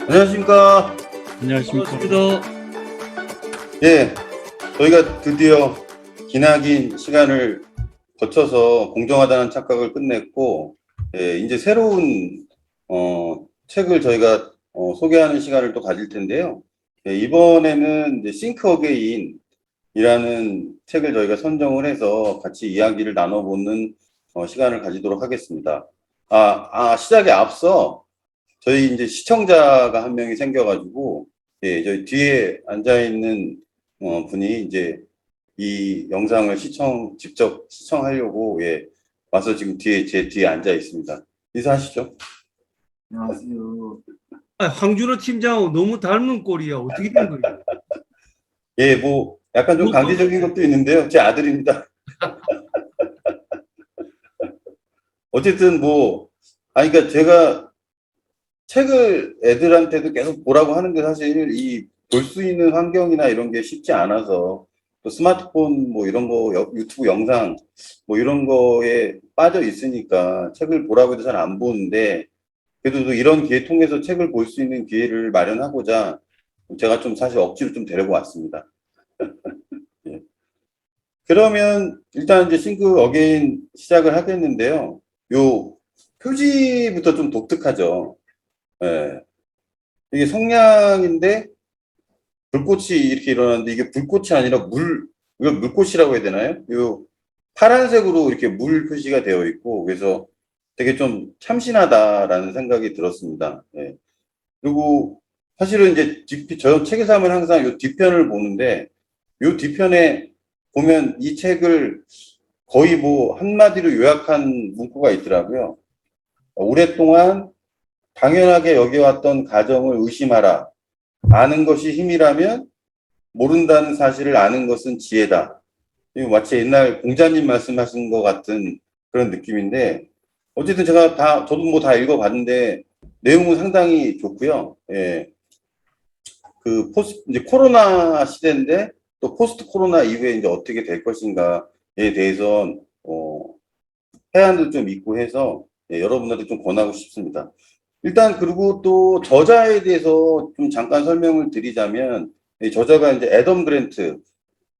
안녕하십니까. 안녕하십니까. 반갑습니다. 예, 저희가 드디어 기나긴 시간을 거쳐서 공정하다는 착각을 끝냈고, 예, 이제 새로운 책을 저희가 소개하는 시간을 또 가질 텐데요. 예, 이번에는 이제 Think Again이라는 책을 저희가 선정을 해서 같이 이야기를 나눠보는 시간을 가지도록 하겠습니다. 시작에 앞서 저희 이제 시청자가 한 명이 생겨가지고, 예, 저희 뒤에 앉아있는 분이 이제 이 영상을 직접 시청하려고, 예, 와서 지금 제 뒤에 앉아 있습니다. 인사하시죠. 안녕하세요. 황준호 팀장하고 너무 닮은 꼴이야. 어떻게 된 거예요? 예, 뭐, 약간 좀 강제적인 것도 있는데요. 제 아들입니다. 어쨌든 뭐, 그러니까 제가 책을 애들한테도 계속 보라고 하는데 사실 이 볼 수 있는 환경이나 이런 게 쉽지 않아서 또 스마트폰 뭐 이런 거 유튜브 영상 뭐 이런 거에 빠져 있으니까 책을 보라고 해도 잘 안 보는데 그래도 또 이런 기회 통해서 책을 볼 수 있는 기회를 마련하고자 제가 좀 사실 억지로 좀 데리고 왔습니다. 예. 그러면 일단 이제 싱크 어게인 시작을 하겠는데요. 요 표지부터 좀 독특하죠. 예. 이게 성냥인데 불꽃이 이렇게 일어났는데 이게 불꽃이 아니라 이거 물꽃이라고 해야 되나요? 요 파란색으로 이렇게 물 표시가 되어 있고 그래서 되게 좀 참신하다라는 생각이 들었습니다. 예. 그리고 사실은 이제 저 책에서 하면 항상 요 뒤편을 보는데 요 뒤편에 보면 이 책을 거의 뭐 한마디로 요약한 문구가 있더라고요. 오랫동안 당연하게 여겨왔던 가정을 의심하라. 아는 것이 힘이라면 모른다는 사실을 아는 것은 지혜다. 이거 마치 옛날 공자님 말씀하신 것 같은 그런 느낌인데 어쨌든 저도 뭐 다 읽어봤는데 내용은 상당히 좋고요. 예. 이제 코로나 시대인데 또 포스트 코로나 이후에 이제 어떻게 될 것인가에 대해서 해안도 좀 있고 해서 예, 여러분들한테 좀 권하고 싶습니다. 일단 그리고 또 저자에 대해서 좀 잠깐 설명을 드리자면 이 저자가 이제 애덤 그랜트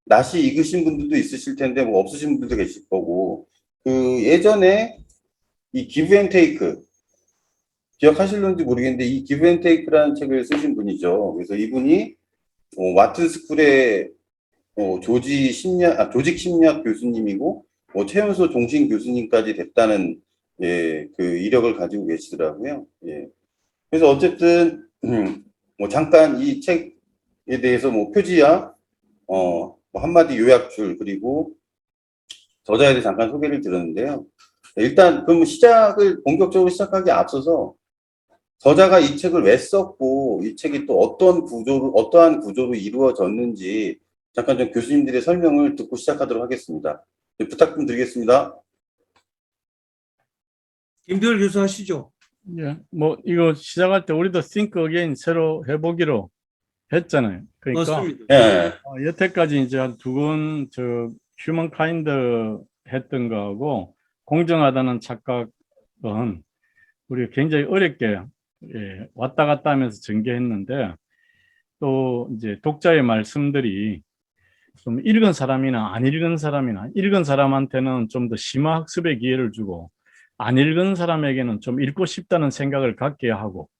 낯이 익으신 분들도 있으실 텐데 뭐 없으신 분들도 계실 거고 그 예전에 이 기브 앤 테이크 기억하실는지 모르겠는데 이 기브 앤 테이크라는 책을 쓰신 분이죠. 그래서 이분이 와튼 스쿨의 조직 심리학 교수님이고 최연소 종신 교수님까지 됐다는 예, 그 이력을 가지고 계시더라고요. 예. 그래서 어쨌든 뭐 잠깐 이 책에 대해서 뭐 표지야 뭐 한마디 요약줄 그리고 저자에 대해 잠깐 소개를 드렸는데요. 일단 그럼 시작을 본격적으로 시작하기 앞서서 저자가 이 책을 왜 썼고 이 책이 또 어떠한 구조로 이루어졌는지 잠깐 좀 교수님들의 설명을 듣고 시작하도록 하겠습니다. 네, 부탁 좀 드리겠습니다. 김별 교수 하시죠. 예, 뭐 이거 시작할 때 우리도 Think Again 새로 해보기로 했잖아요. 그러니까 맞습니다. 예. 여태까지 이제 한 두 권 저 휴먼카인드 했던 거하고 공정하다는 착각은 우리가 굉장히 어렵게 예, 왔다 갔다 하면서 전개했는데 또 이제 독자의 말씀들이 좀 읽은 사람이나 안 읽은 사람이나 읽은 사람한테는 좀 더 심화 학습의 기회를 주고 안 읽은 사람에게는 좀 읽고 싶다는 생각을 갖게 하고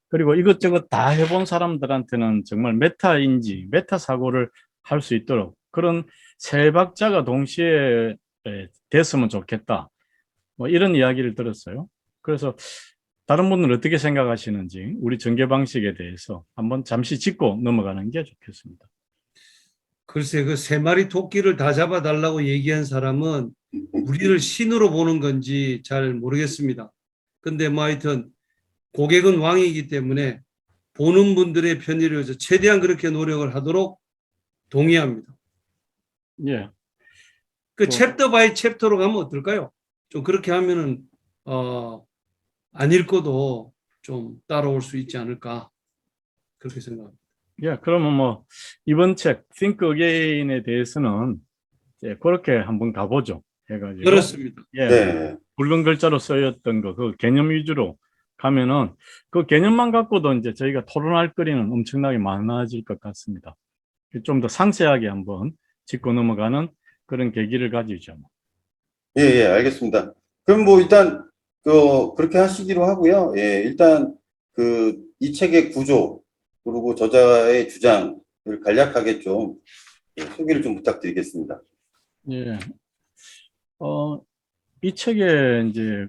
그리고 이것저것 다 해본 사람들한테는 정말 메타인지 메타 사고를 할 수 있도록 그런 세 박자가 동시에 됐으면 좋겠다 뭐 이런 이야기를 들었어요. 그래서 다른 분은 어떻게 생각하시는지 우리 전개 방식에 대해서 한번 잠시 짚고 넘어가는 게 좋겠습니다. 글쎄 그 세 마리 토끼를 다 잡아달라고 얘기한 사람은 우리를 신으로 보는 건지 잘 모르겠습니다. 근데 뭐 하여튼 고객은 왕이기 때문에 보는 분들의 편의를 위해서 최대한 그렇게 노력을 하도록 동의합니다. 예. 그 챕터 바이 챕터로 가면 어떨까요? 좀 그렇게 하면은 안 읽고도 좀 따라올 수 있지 않을까 그렇게 생각합니다. 예, 그러면 뭐 이번 책 Think Again에 대해서는 이제 그렇게 한번 가보죠. 해가지고 그렇습니다. 예, 네. 붉은 글자로 쓰였던 거 그 개념 위주로 가면은 그 개념만 갖고도 이제 저희가 토론할 거리는 엄청나게 많아질 것 같습니다. 좀 더 상세하게 한번 짚고 넘어가는 그런 계기를 가지죠. 예, 예, 알겠습니다. 그럼 뭐 일단 그렇게 하시기로 하고요. 예, 일단 이 책의 구조 그리고 저자의 주장을 간략하게 좀 소개를 좀 부탁드리겠습니다. 예. 이 책의 이제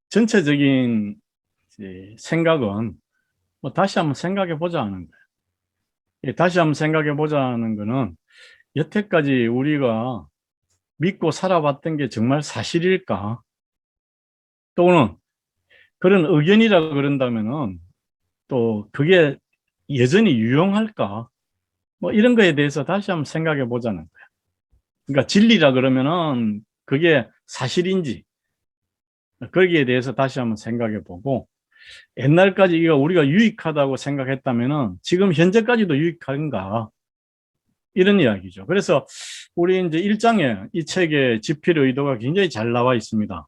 전체적인 이제 생각은 뭐 다시 한번 생각해 보자 하는 거예요. 예, 다시 한번 생각해 보자는 거는 여태까지 우리가 믿고 살아왔던 게 정말 사실일까? 또는 그런 의견이라 그런다면은 또 그게 여전히 유용할까? 뭐 이런 거에 대해서 다시 한번 생각해 보자는 거예요. 그러니까 진리라 그러면은 그게 사실인지 거기에 대해서 다시 한번 생각해 보고 옛날까지 이거 우리가 유익하다고 생각했다면은 지금 현재까지도 유익한가? 이런 이야기죠. 그래서 우리 이제 1장에 이 책의 집필 의도가 굉장히 잘 나와 있습니다.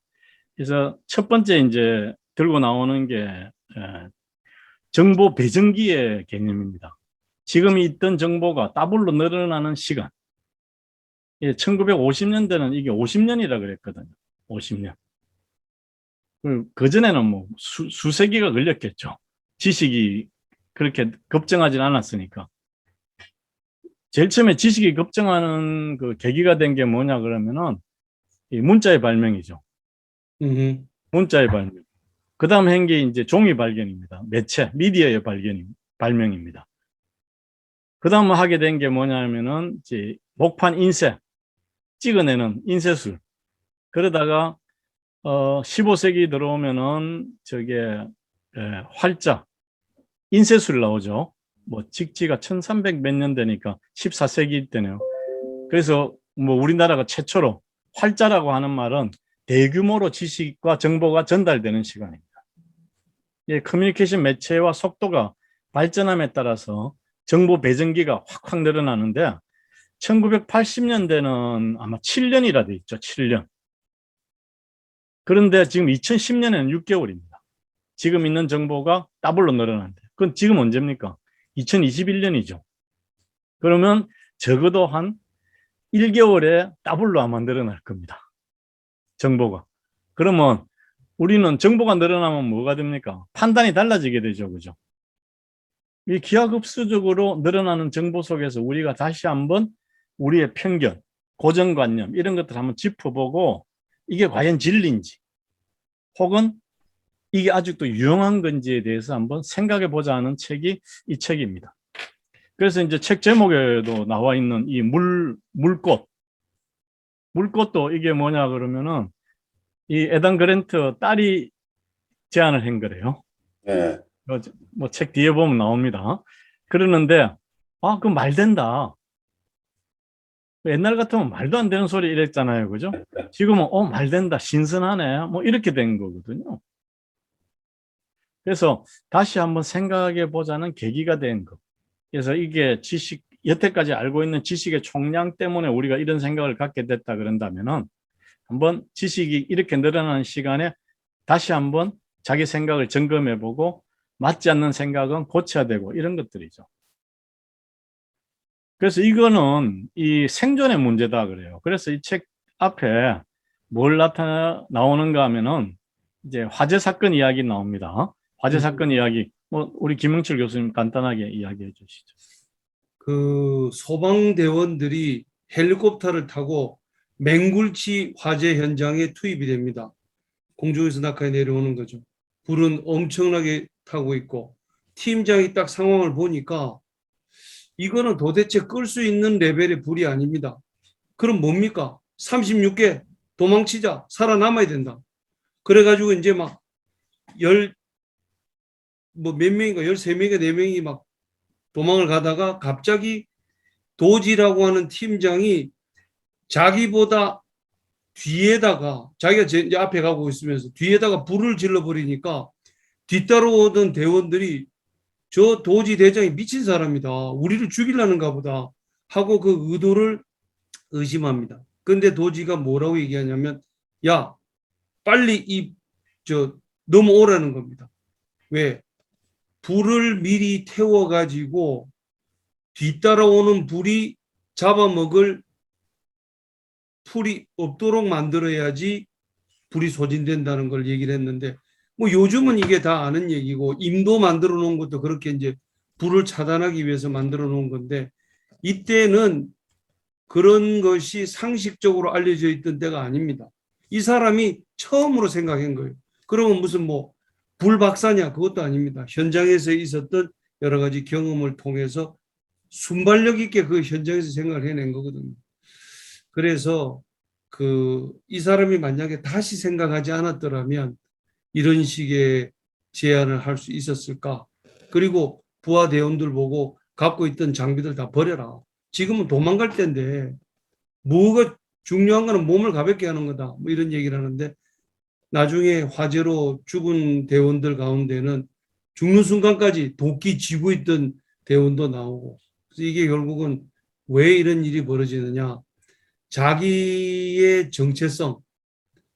그래서 첫 번째 이제 들고 나오는 게 정보 배정기의 개념입니다. 지금 있던 정보가 더블로 늘어나는 시간. 1950년대는 이게 50년이라 그랬거든요. 50년. 그전에는 뭐 수세기가 걸렸겠죠. 지식이 그렇게 급증하진 않았으니까. 제일 처음에 지식이 급증하는 그 계기가 된 게 뭐냐 그러면은 이 문자의 발명이죠. 문자의 발명. 그 다음 한 게 이제 종이 발견입니다. 매체, 미디어의 발명입니다. 그 다음 하게 된 게 뭐냐면은 이제 목판 인쇄, 찍어내는 인쇄술. 그러다가 15세기 들어오면은 저게 활자, 인쇄술 나오죠. 뭐 직지가 1300 몇 년 되니까 14세기 때네요. 그래서 뭐 우리나라가 최초로 활자라고 하는 말은 대규모로 지식과 정보가 전달되는 시간입니다. 예, 커뮤니케이션 매체와 속도가 발전함에 따라서 정보 배정기가 확확 늘어나는데 1980년대는 아마 7년이라 돼 있죠. 7년. 그런데 지금 2010년에는 6개월입니다. 지금 있는 정보가 더블로 늘어난대. 그건 지금 언제입니까? 2021년이죠. 그러면 적어도 한 1개월에 더블로 아마 늘어날 겁니다. 정보가. 그러면 우리는 정보가 늘어나면 뭐가 됩니까? 판단이 달라지게 되죠. 그죠? 이 기하급수적으로 늘어나는 정보 속에서 우리가 다시 한번 우리의 편견, 고정관념 이런 것들 한번 짚어보고 이게 과연 진리인지 혹은 이게 아직도 유용한 건지에 대해서 한번 생각해 보자 하는 책이 이 책입니다. 그래서 이제 책 제목에도 나와 있는 이 물꽃. 물꽃도 이게 뭐냐 그러면은 이 에단 그랜트 딸이 제안을 한 거래요. 예, 뭐 책 뒤에 보면 나옵니다. 그러는데 그건 말 된다. 옛날 같으면 말도 안 되는 소리 이랬잖아요. 그죠? 지금은 말 된다. 신선하네. 뭐 이렇게 된 거거든요. 그래서 다시 한번 생각해 보자는 계기가 된 거. 그래서 이게 여태까지 알고 있는 지식의 총량 때문에 우리가 이런 생각을 갖게 됐다 그런다면은 한번 지식이 이렇게 늘어나는 시간에 다시 한번 자기 생각을 점검해 보고 맞지 않는 생각은 고쳐야 되고 이런 것들이죠. 그래서 이거는 이 생존의 문제다 그래요. 그래서 이 책 앞에 뭘 나오는가 하면은 이제 화재 사건 이야기 나옵니다. 화재 사건 이야기. 뭐 우리 김영철 교수님 간단하게 이야기해 주시죠. 그 소방대원들이 헬리콥터를 타고 맹굴치 화재 현장에 투입이 됩니다. 공중에서 낙하해 내려오는 거죠. 불은 엄청나게 타고 있고 팀장이 딱 상황을 보니까 이거는 도대체 끌 수 있는 레벨의 불이 아닙니다. 그럼 뭡니까? 36개 도망치자. 살아남아야 된다. 그래가지고 이제 막 몇 명인가 13명인가 4명이 막 도망을 가다가 갑자기 도지라고 하는 팀장이 자기보다 뒤에다가 자기가 이제 앞에 가고 있으면서 뒤에다가 불을 질러 버리니까 뒤따라오던 대원들이 저 도지 대장이 미친 사람이다. 우리를 죽이려는가 보다 하고 그 의도를 의심합니다. 근데 도지가 뭐라고 얘기하냐면 야 빨리 넘어오라는 겁니다. 왜? 불을 미리 태워가지고 뒤따라오는 불이 잡아먹을 풀이 없도록 만들어야지 불이 소진된다는 걸 얘기를 했는데, 뭐 요즘은 이게 다 아는 얘기고, 임도 만들어 놓은 것도 그렇게 이제 불을 차단하기 위해서 만들어 놓은 건데, 이때는 그런 것이 상식적으로 알려져 있던 때가 아닙니다. 이 사람이 처음으로 생각한 거예요. 그러면 무슨 뭐 불박사냐? 그것도 아닙니다. 현장에서 있었던 여러 가지 경험을 통해서 순발력 있게 그 현장에서 생각을 해낸 거거든요. 그래서 이 사람이 만약에 다시 생각하지 않았더라면 이런 식의 제안을 할 수 있었을까? 그리고 부하 대원들 보고 갖고 있던 장비들 다 버려라. 지금은 도망갈 때인데 뭐가 중요한 거는 몸을 가볍게 하는 거다. 뭐 이런 얘기를 하는데, 나중에 화재로 죽은 대원들 가운데는 죽는 순간까지 도끼 쥐고 있던 대원도 나오고, 그래서 이게 결국은 왜 이런 일이 벌어지느냐? 자기의 정체성,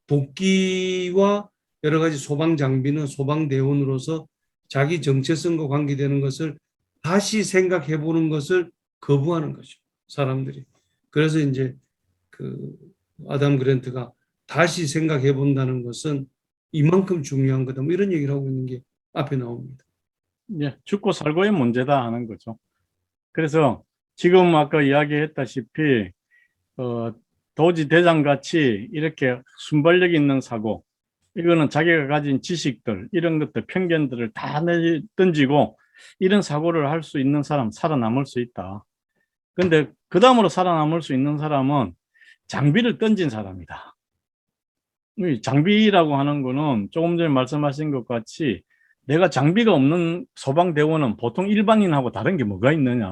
도끼와 여러 가지 소방 장비는 소방대원으로서 자기 정체성과 관계되는 것을 다시 생각해 보는 것을 거부하는 거죠, 사람들이. 그래서 이제 아담 그랜트가 다시 생각해 본다는 것은 이만큼 중요한 거다, 뭐 이런 얘기를 하고 있는 게 앞에 나옵니다. 예, 죽고 살고의 문제다 하는 거죠. 그래서 지금 아까 이야기했다시피 도지 대장같이 이렇게 순발력 있는 사고, 이거는 자기가 가진 지식들, 이런 것들, 편견들을 다 던지고 이런 사고를 할 수 있는 사람, 살아남을 수 있다. 근데 그 다음으로 살아남을 수 있는 사람은 장비를 던진 사람이다. 이 장비라고 하는 거는 조금 전에 말씀하신 것 같이 내가 장비가 없는 소방대원은 보통 일반인하고 다른 게 뭐가 있느냐.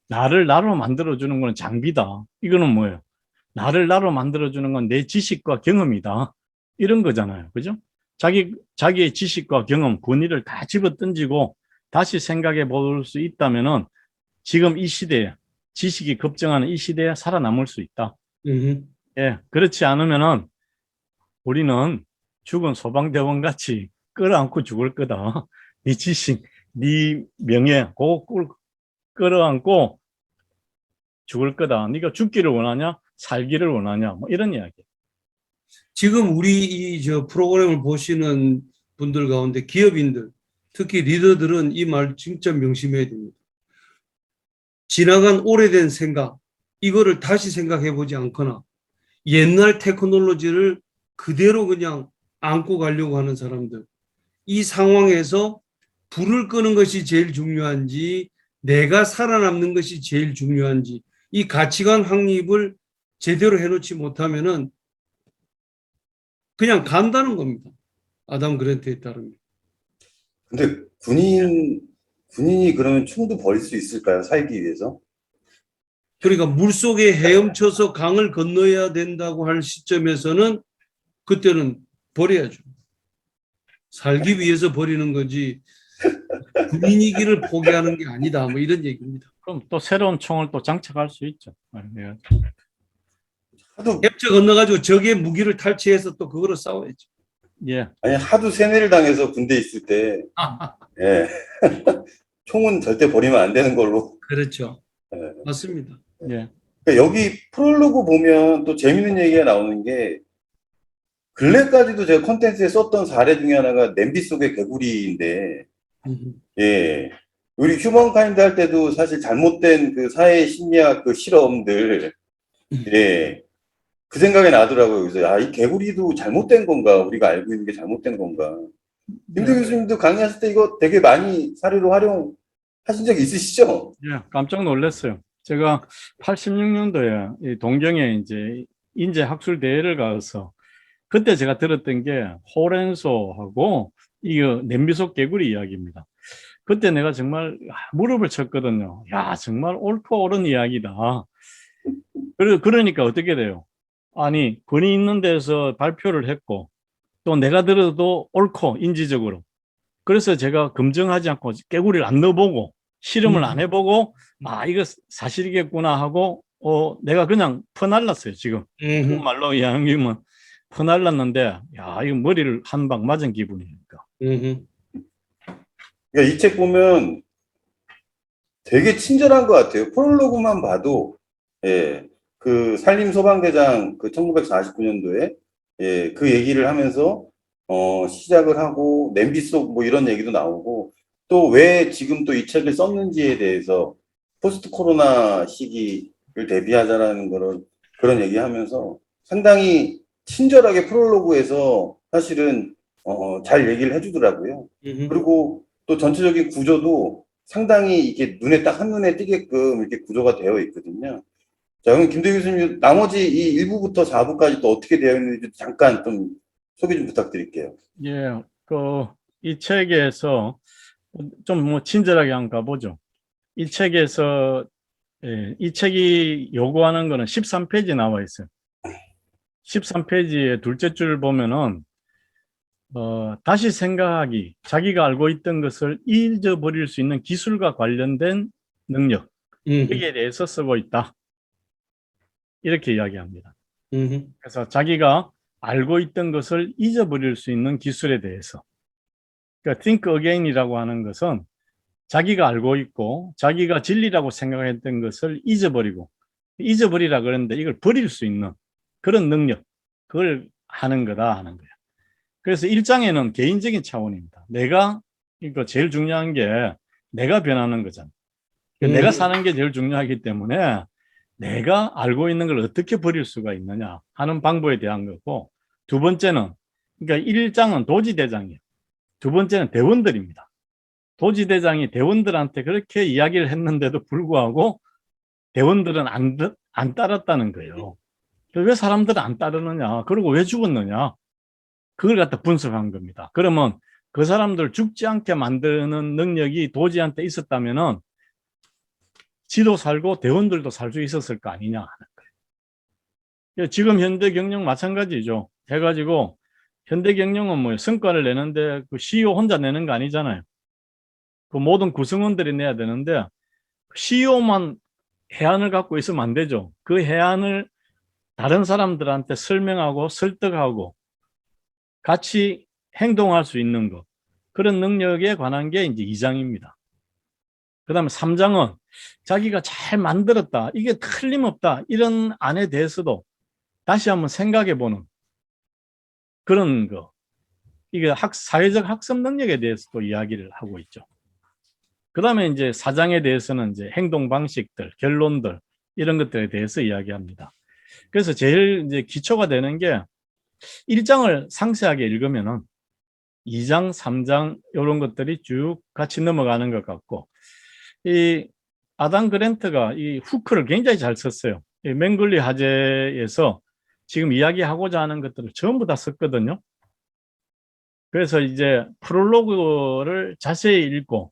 나로 만들어주는 거는 장비다. 이거는 뭐예요? 나로 만들어주는 건 내 지식과 경험이다. 이런 거잖아요. 그죠? 자기의 지식과 경험, 권위를 다 집어 던지고 다시 생각해 볼 수 있다면은 지금 이 시대에, 지식이 급증하는 이 시대에 살아남을 수 있다. 예, 그렇지 않으면은 우리는 죽은 소방대원 같이 끌어안고 죽을 거다. 네 지식, 네 명예, 그거 끌어안고 죽을 거다. 네가 죽기를 원하냐? 살기를 원하냐? 뭐 이런 이야기. 지금 우리 이 프로그램을 보시는 분들 가운데 기업인들, 특히 리더들은 이 말 진짜 명심해야 됩니다. 지나간 오래된 생각, 이거를 다시 생각해 보지 않거나 옛날 테크놀로지를 그대로 그냥 안고 가려고 하는 사람들, 이 상황에서 불을 끄는 것이 제일 중요한지 내가 살아남는 것이 제일 중요한지, 이 가치관 확립을 제대로 해놓지 못하면은 그냥 간다는 겁니다. 아담 그랜트에 따르면. 근데 군인이 그러면 총도 버릴 수 있을까요? 살기 위해서? 그러니까 물속에 헤엄쳐서 강을 건너야 된다고 할 시점에서는 그때는 버려야죠. 살기 위해서 버리는 거지 군인이기를 포기하는 게 아니다, 뭐 이런 얘기입니다. 그럼 또 새로운 총을 또 장착할 수 있죠. 예. 하도, 앱저 건너가지고 적의 무기를 탈취해서 또 그거로 싸워야죠. 예. 아니, 하도 세뇌를 당해서 군대 있을 때, 예. 총은 절대 버리면 안 되는 걸로. 그렇죠. 예. 맞습니다. 예. 그러니까 여기 프롤로그 보면 또 재밌는 얘기가 나오는 게, 근래까지도 제가 콘텐츠에 썼던 사례 중에 하나가 냄비 속의 개구리인데, 예. 우리 휴먼카인드 할 때도 사실 잘못된 그 사회 심리학 그 실험들, 예. 그 생각이 나더라고요. 그래서, 이 개구리도 잘못된 건가? 우리가 알고 있는 게 잘못된 건가? 김대 교수님도 강의하실 때 이거 되게 많이 사례로 활용하신 적 있으시죠? 예, 깜짝 놀랐어요. 제가 86년도에 이 동경에 이제 인재 학술 대회를 가서 그때 제가 들었던 게 호렌소하고 이거 냄비 속 개구리 이야기입니다. 그때 내가 정말 무릎을 쳤거든요. 야, 정말 옳고 옳은 이야기다. 그러니까 어떻게 돼요? 아니, 권위 있는 데서 발표를 했고 또 내가 들어도 옳고 인지적으로. 그래서 제가 검증하지 않고 개구리를 안 넣어보고 실험을 안 해보고 이거 사실이겠구나 하고 내가 그냥 퍼날랐어요. 지금 좋은 말로 이야기하면 퍼날랐는데 야, 이거 머리를 한 방 맞은 기분이니까. 그러니까 이 책 보면 되게 친절한 것 같아요. 프롤로그만 봐도, 예, 그 산림소방대장 그 1949년도에, 예, 그 얘기를 하면서, 시작을 하고, 냄비 속 뭐 이런 얘기도 나오고, 또 왜 지금 또 이 책을 썼는지에 대해서 포스트 코로나 시기를 대비하자라는 그런 얘기하면서 상당히 친절하게 프롤로그에서 사실은, 잘 얘기를 해주더라고요. 그리고 또 전체적인 구조도 상당히 이게 눈에 딱 한눈에 띄게끔 이렇게 구조가 되어 있거든요. 자, 그럼 김대 교수님, 나머지 이 1부부터 4부까지 또 어떻게 되어 있는지 잠깐 좀 소개 좀 부탁드릴게요. 예, 이 책에서 좀 뭐 친절하게 한번 가보죠. 이 책에서, 이 책이 요구하는 거는 13페이지 나와 있어요. 13페이지의 둘째 줄 보면은, 다시 생각하기, 자기가 알고 있던 것을 잊어버릴 수 있는 기술과 관련된 능력, 여기에 대해서 쓰고 있다. 이렇게 이야기합니다. 그래서 자기가 알고 있던 것을 잊어버릴 수 있는 기술에 대해서. 그러니까 think again이라고 하는 것은 자기가 알고 있고 자기가 진리라고 생각했던 것을 잊어버리라 그러는데 이걸 버릴 수 있는 그런 능력, 그걸 하는 거다 하는 거예요. 그래서 1장에는 개인적인 차원입니다. 이거 제일 중요한 게 내가 변하는 거잖아. 내가 사는 게 제일 중요하기 때문에 내가 알고 있는 걸 어떻게 버릴 수가 있느냐 하는 방법에 대한 거고, 두 번째는, 그러니까 1장은 도지대장이에요. 두 번째는 대원들입니다. 도지대장이 대원들한테 그렇게 이야기를 했는데도 불구하고 대원들은 안 따랐다는 거예요. 왜 사람들은 안 따르느냐, 그리고 왜 죽었느냐, 그걸 갖다 분석한 겁니다. 그러면 그 사람들 죽지 않게 만드는 능력이 도지한테 있었다면은 지도 살고 대원들도 살 수 있었을 거 아니냐 하는 거예요. 지금 현대경영 마찬가지죠. 해가지고 현대경영은 뭐 성과를 내는데 그 CEO 혼자 내는 거 아니잖아요. 그 모든 구성원들이 내야 되는데 CEO만 해안을 갖고 있으면 안 되죠. 그 해안을 다른 사람들한테 설명하고 설득하고 같이 행동할 수 있는 것, 그런 능력에 관한 게 이제 2장입니다. 그 다음에 3장은 자기가 잘 만들었다, 이게 틀림없다, 이런 안에 대해서도 다시 한번 생각해보는 그런 거, 이게 사회적 학습 능력에 대해서도 이야기를 하고 있죠. 그 다음에 이제 4장에 대해서는 이제 행동 방식들, 결론들, 이런 것들에 대해서 이야기합니다. 그래서 제일 이제 기초가 되는 게 1장을 상세하게 읽으면은 2장, 3장 이런 것들이 쭉 같이 넘어가는 것 같고, 이 아담 그랜트가 이 후크를 굉장히 잘 썼어요. 이 맹글리 화재에서 지금 이야기하고자 하는 것들을 전부 다 썼거든요. 그래서 이제 프롤로그를 자세히 읽고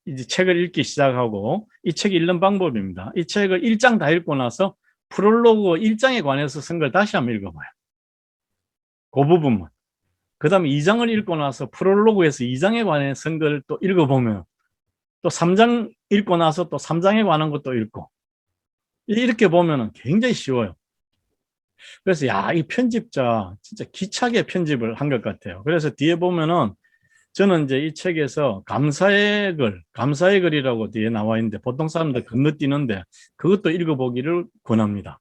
이제 책을 읽기 시작하고, 이 책 읽는 방법입니다. 이 책을 1장 다 읽고 나서 프롤로그 1장에 관해서 쓴 걸 다시 한번 읽어봐요. 그 부분만. 그 다음에 2장을 읽고 나서 프롤로그에서 2장에 관해서 쓴 걸 또 읽어보면 또 3장 읽고 나서 또 3장에 관한 것도 읽고, 이렇게 보면 굉장히 쉬워요. 그래서 이 편집자 진짜 기차게 편집을 한 것 같아요. 그래서 뒤에 보면은 저는 이제 이 책에서 감사의 글이라고 뒤에 나와 있는데 보통 사람들 건너뛰는데 그것도 읽어보기를 권합니다.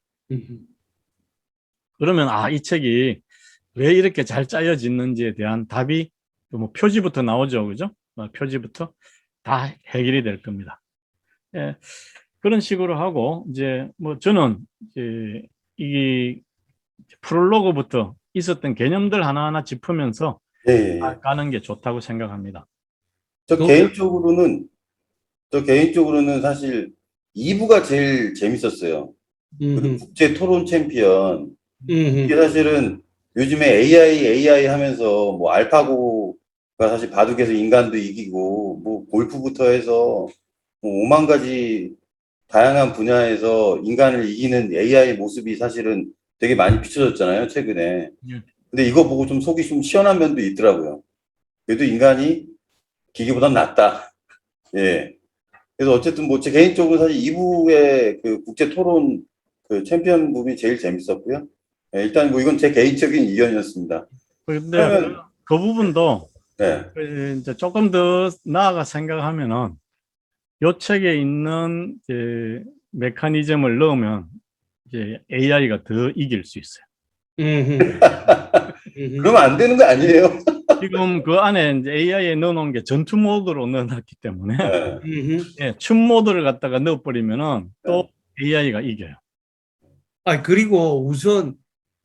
그러면 이 책이 왜 이렇게 잘 짜여졌는지에 대한 답이 뭐 표지부터 나오죠, 그죠? 표지부터 다 해결이 될 겁니다. 예, 그런 식으로 하고 이제 뭐 저는 이제 이 프롤로그부터 있었던 개념들 하나하나 짚으면서 네. 가는 게 좋다고 생각합니다. 저 개인적으로는 사실 2부가 제일 재밌었어요. 그 국제 토론 챔피언. 이게 사실은 요즘에 AI 하면서 뭐 알파고가 사실 바둑에서 인간도 이기고 뭐 골프부터 해서 뭐 5만 가지 다양한 분야에서 인간을 이기는 AI 모습이 사실은 되게 많이 비춰졌잖아요, 최근에. 예. 근데 이거 보고 좀 속이 좀 시원한 면도 있더라고요. 그래도 인간이 기계보단 낫다. 예. 그래서 어쨌든 뭐 제 개인적으로 사실 2부의 그 국제 토론 그 챔피언 부분이 제일 재밌었고요. 예, 일단 뭐 이건 제 개인적인 의견이었습니다. 근데 그러면 그 부분도 네. 이제 조금 더 나아가 생각하면은 요 책에 있는 이제 메커니즘을 넣으면 이제 AI가 더 이길 수 있어요. 음흠. 그러면 안 되는 거 아니에요? 지금 그 안에 이제 AI에 넣어놓은 게 전투 모드로 넣어놨기 때문에 네. 음흠. 예, 춤 모드를 갖다가 넣어버리면은 또 AI가 이겨요. 아, 그리고 우선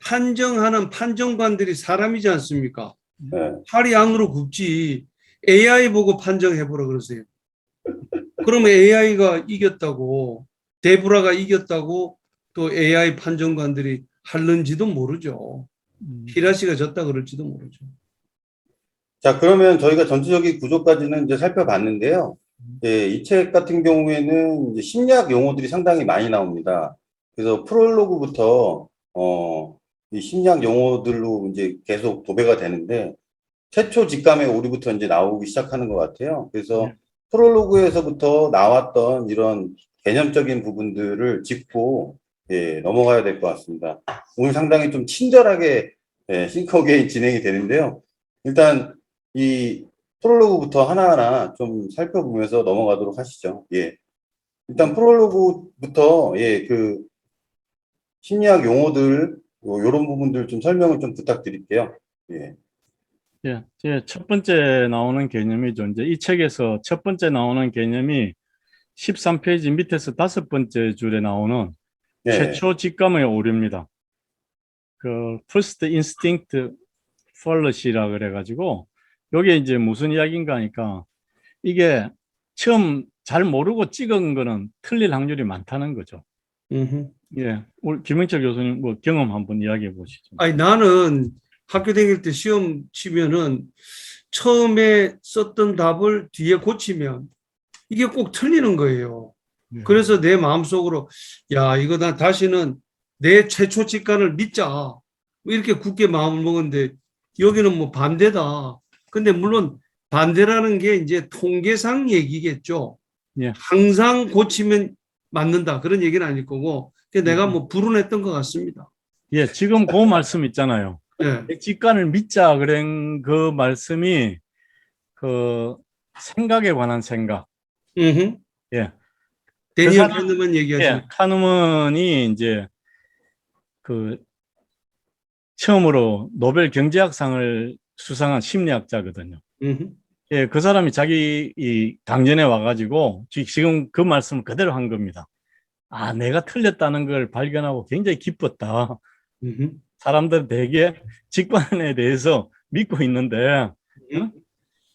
판정하는 판정관들이 사람이지 않습니까? 네. 팔이 안으로 굽지 AI 보고 판정해보라 그러세요. 그러면 AI가 이겼다고, 데브라가 이겼다고 또 AI 판정관들이 할는지도 모르죠. 히라시가 졌다 그럴지도 모르죠. 자, 그러면 저희가 전체적인 구조까지는 이제 살펴봤는데요. 예, 이 책 같은 경우에는 이제 심리학 용어들이 상당히 많이 나옵니다. 그래서 프롤로그부터, 이 심리학 용어들로 이제 계속 도배가 되는데, 최초 직감의 오류부터 이제 나오기 시작하는 것 같아요. 그래서 네. 프롤로그에서부터 나왔던 이런 개념적인 부분들을 짚고, 예, 넘어가야 될 것 같습니다. 오늘 상당히 좀 친절하게, 예, 싱커게임 진행이 되는데요. 일단, 이 프롤로그부터 하나하나 좀 살펴보면서 넘어가도록 하시죠. 예. 일단 프롤로그부터, 예, 그 심리학 용어들, 요런 부분들 좀 설명을 좀 부탁드릴게요. 예. 예, 제 첫 번째 나오는 개념이죠. 이제 이 책에서 첫 번째 나오는 개념이 13페이지 밑에서 다섯 번째 줄에 나오는 네. 최초 직감의 오류입니다. 그 first instinct fallacy라 그래가지고 요게 이제 무슨 이야기인가 하니까 이게 처음 잘 모르고 찍은 거는 틀릴 확률이 많다는 거죠. 음흠. 예, 우리 김영철 교수님 뭐 경험 한번 이야기해 보시죠. 아니, 나는 학교 다닐 때 시험 치면은 처음에 썼던 답을 뒤에 고치면 이게 꼭 틀리는 거예요. 예. 그래서 내 마음속으로 야, 이거 나 다시는 내 최초 직관을 믿자. 뭐 이렇게 굳게 마음을 먹었는데 여기는 뭐 반대다. 근데 물론 반대라는 게 이제 통계상 얘기겠죠. 예. 항상 고치면 맞는다. 그런 얘기는 아닐 거고. 내가 뭐 불운했던 것 같습니다. 예, 지금 그 말씀 있잖아요. 네. 직관을 믿자 그런 그 말씀이 그 생각에 관한 생각. 음흠. 예. 데니얼 사람- kahneman 얘기하시는. 예, 카누먼이 이제 그 처음으로 노벨 경제학상을 수상한 심리학자거든요. 음흠. 예, 그 사람이 자기 이 강연에 와가지고 지금 그 말씀을 그대로 한 겁니다. 아, 내가 틀렸다는 걸 발견하고 굉장히 기뻤다. 음흠. 사람들 되게 직관에 대해서 믿고 있는데, 음.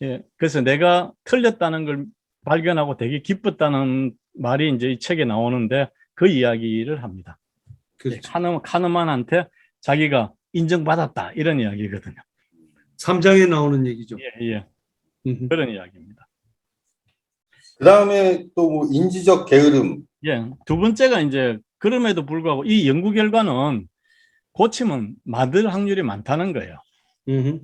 예, 그래서 내가 틀렸다는 걸 발견하고 되게 기뻤다는 말이 이제 이 책에 나오는데 그 이야기를 합니다. 예, 그렇죠. 카누만한테 자기가 인정받았다 이런 이야기거든요. 3장에 나오는 얘기죠. 예, 예, 음흠. 그런 이야기입니다. 그 다음에 또 뭐 인지적 게으름. 예, 두 번째가 이제 그럼에도 불구하고 이 연구 결과는 고치면 맞을 확률이 많다는 거예요. 음흠.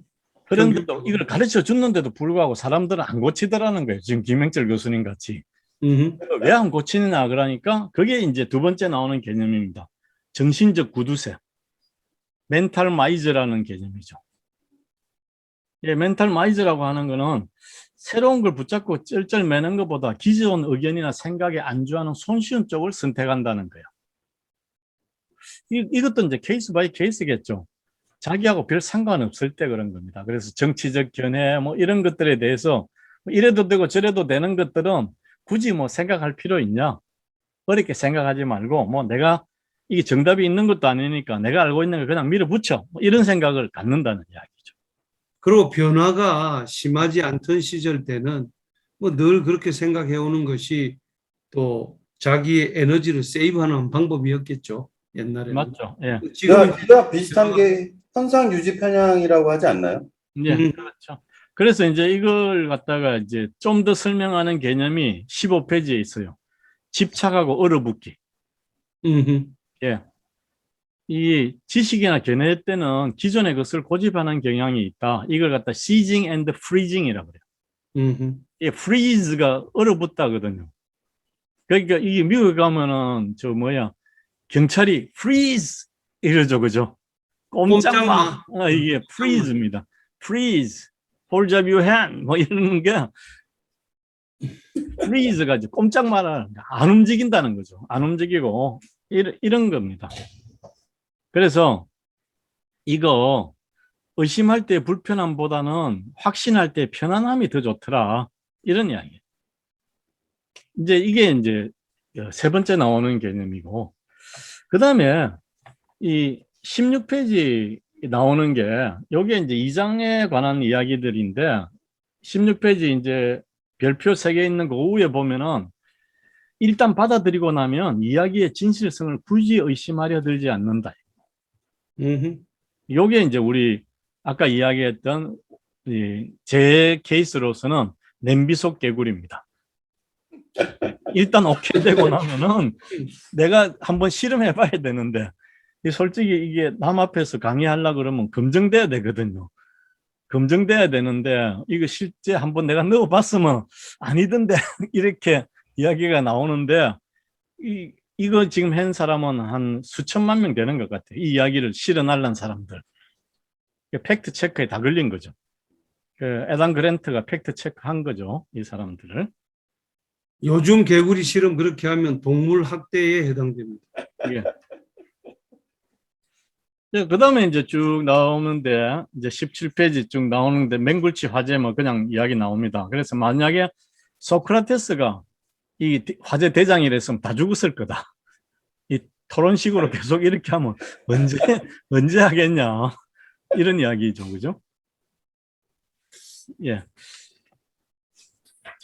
그런데도 이걸 가르쳐 줬는데도 불구하고 사람들은 안 고치더라는 거예요. 지금 김영철 교수님 같이. 음흠. 왜 안 고치느냐 그러니까 그게 이제 두 번째 나오는 개념입니다. 정신적 구두쇠. 멘탈 마이즈라는 개념이죠. 예, 멘탈 마이즈라고 하는 거는 새로운 걸 붙잡고 쩔쩔매는 것보다 기존 의견이나 생각에 안주하는 손쉬운 쪽을 선택한다는 거예요. 이것도 이제 케이스 바이 케이스겠죠. 자기하고 별 상관없을 때 그런 겁니다. 그래서 정치적 견해 뭐 이런 것들에 대해서 이래도 되고 저래도 되는 것들은 굳이 뭐 생각할 필요 있냐? 어렵게 생각하지 말고 뭐 내가 이게 정답이 있는 것도 아니니까 내가 알고 있는 걸 그냥 밀어붙여. 뭐 이런 생각을 갖는다는 이야기죠. 그리고 변화가 심하지 않던 시절 때는 뭐 늘 그렇게 생각해 오는 것이 또 자기의 에너지를 세이브하는 방법이었겠죠. 옛날에는. 맞죠? 예. 지금은 진짜 비슷한 게 현상 유지 편향이라고 하지 않나요? 예, 그렇죠. 그래서 이제 이걸 갖다가 이제 좀 더 설명하는 개념이 15페이지에 있어요. 집착하고 얼어붙기. 음흠. 예. 이 지식이나 견해 때는 기존의 것을 고집하는 경향이 있다. 이걸 갖다 seizing and freezing이라고 그래요. 음흠. 이 freeze가 얼어붙다거든요. 그러니까 이게 미국에 가면은 저 뭐야 경찰이 freeze 이러죠, 그죠? 꼼짝 마. 이게 freeze입니다. freeze. hold up your hand 뭐 이러는 게 freeze가 이제 꼼짝 말아 안 움직인다는 거죠. 안 움직이고 이런 겁니다. 그래서 이거 의심할 때 불편함보다는 확신할 때 편안함이 더 좋더라. 이런 이야기. 이제 이게 이제 세 번째 나오는 개념이고, 그 다음에 이 16페이지 나오는 게, 요게 이제 2장에 관한 이야기들인데, 16페이지 이제 별표 3개 있는 거 위에 보면은, 일단 받아들이고 나면 이야기의 진실성을 굳이 의심하려 들지 않는다. 요게 이제 우리 아까 이야기했던 제 케이스로서는 냄비 속 개구리입니다. 일단 오케이 되고 나면은 내가 한번 실험해 봐야 되는데, 솔직히 이게 남 앞에서 강의하려고 그러면 검증돼야 되거든요. 검증돼야 되는데, 이거 실제 한번 내가 넣어봤으면 아니던데, 이렇게 이야기가 나오는데, 이거 지금 한 사람은 한 수천만 명 되는 것 같아요. 이 이야기를 실현하려는 사람들. 팩트 체크에 다 걸린 거죠. 에단 그랜트가 팩트 체크 한 거죠. 이 사람들을. 요즘 개구리 실험 그렇게 하면 동물 학대에 해당됩니다. 예. 그 다음에 이제 쭉 나오는데, 이제 17페이지 쭉 나오는데, 맹굴치 화재 뭐 그냥 이야기 나옵니다. 그래서 만약에 소크라테스가 이 화재 대장이랬으면 다 죽었을 거다. 이 토론식으로 계속 이렇게 하면 언제 하겠냐. 이런 이야기죠. 그죠? 예.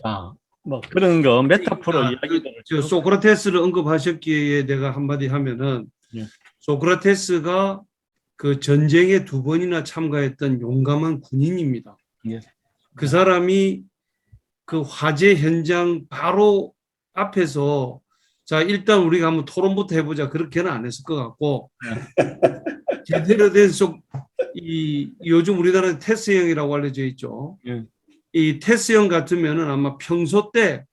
자, 뭐 그런 거 메타포로 이야기들을 저 소크라테스를 언급하셨기에 내가 한마디 하면은 예. 소크라테스가 그 전쟁에 2번이나 참가했던 용감한 군인입니다. 예. 그 사람이 그 화재 현장 바로 앞에서 자 일단 우리가 한번 토론부터 해보자 그렇게는 안 했을 것 같고 제대로 된 이 요즘 우리나라에 테스형이라고 알려져 있죠. 예. 이 테스형 같으면은 아마 평소 때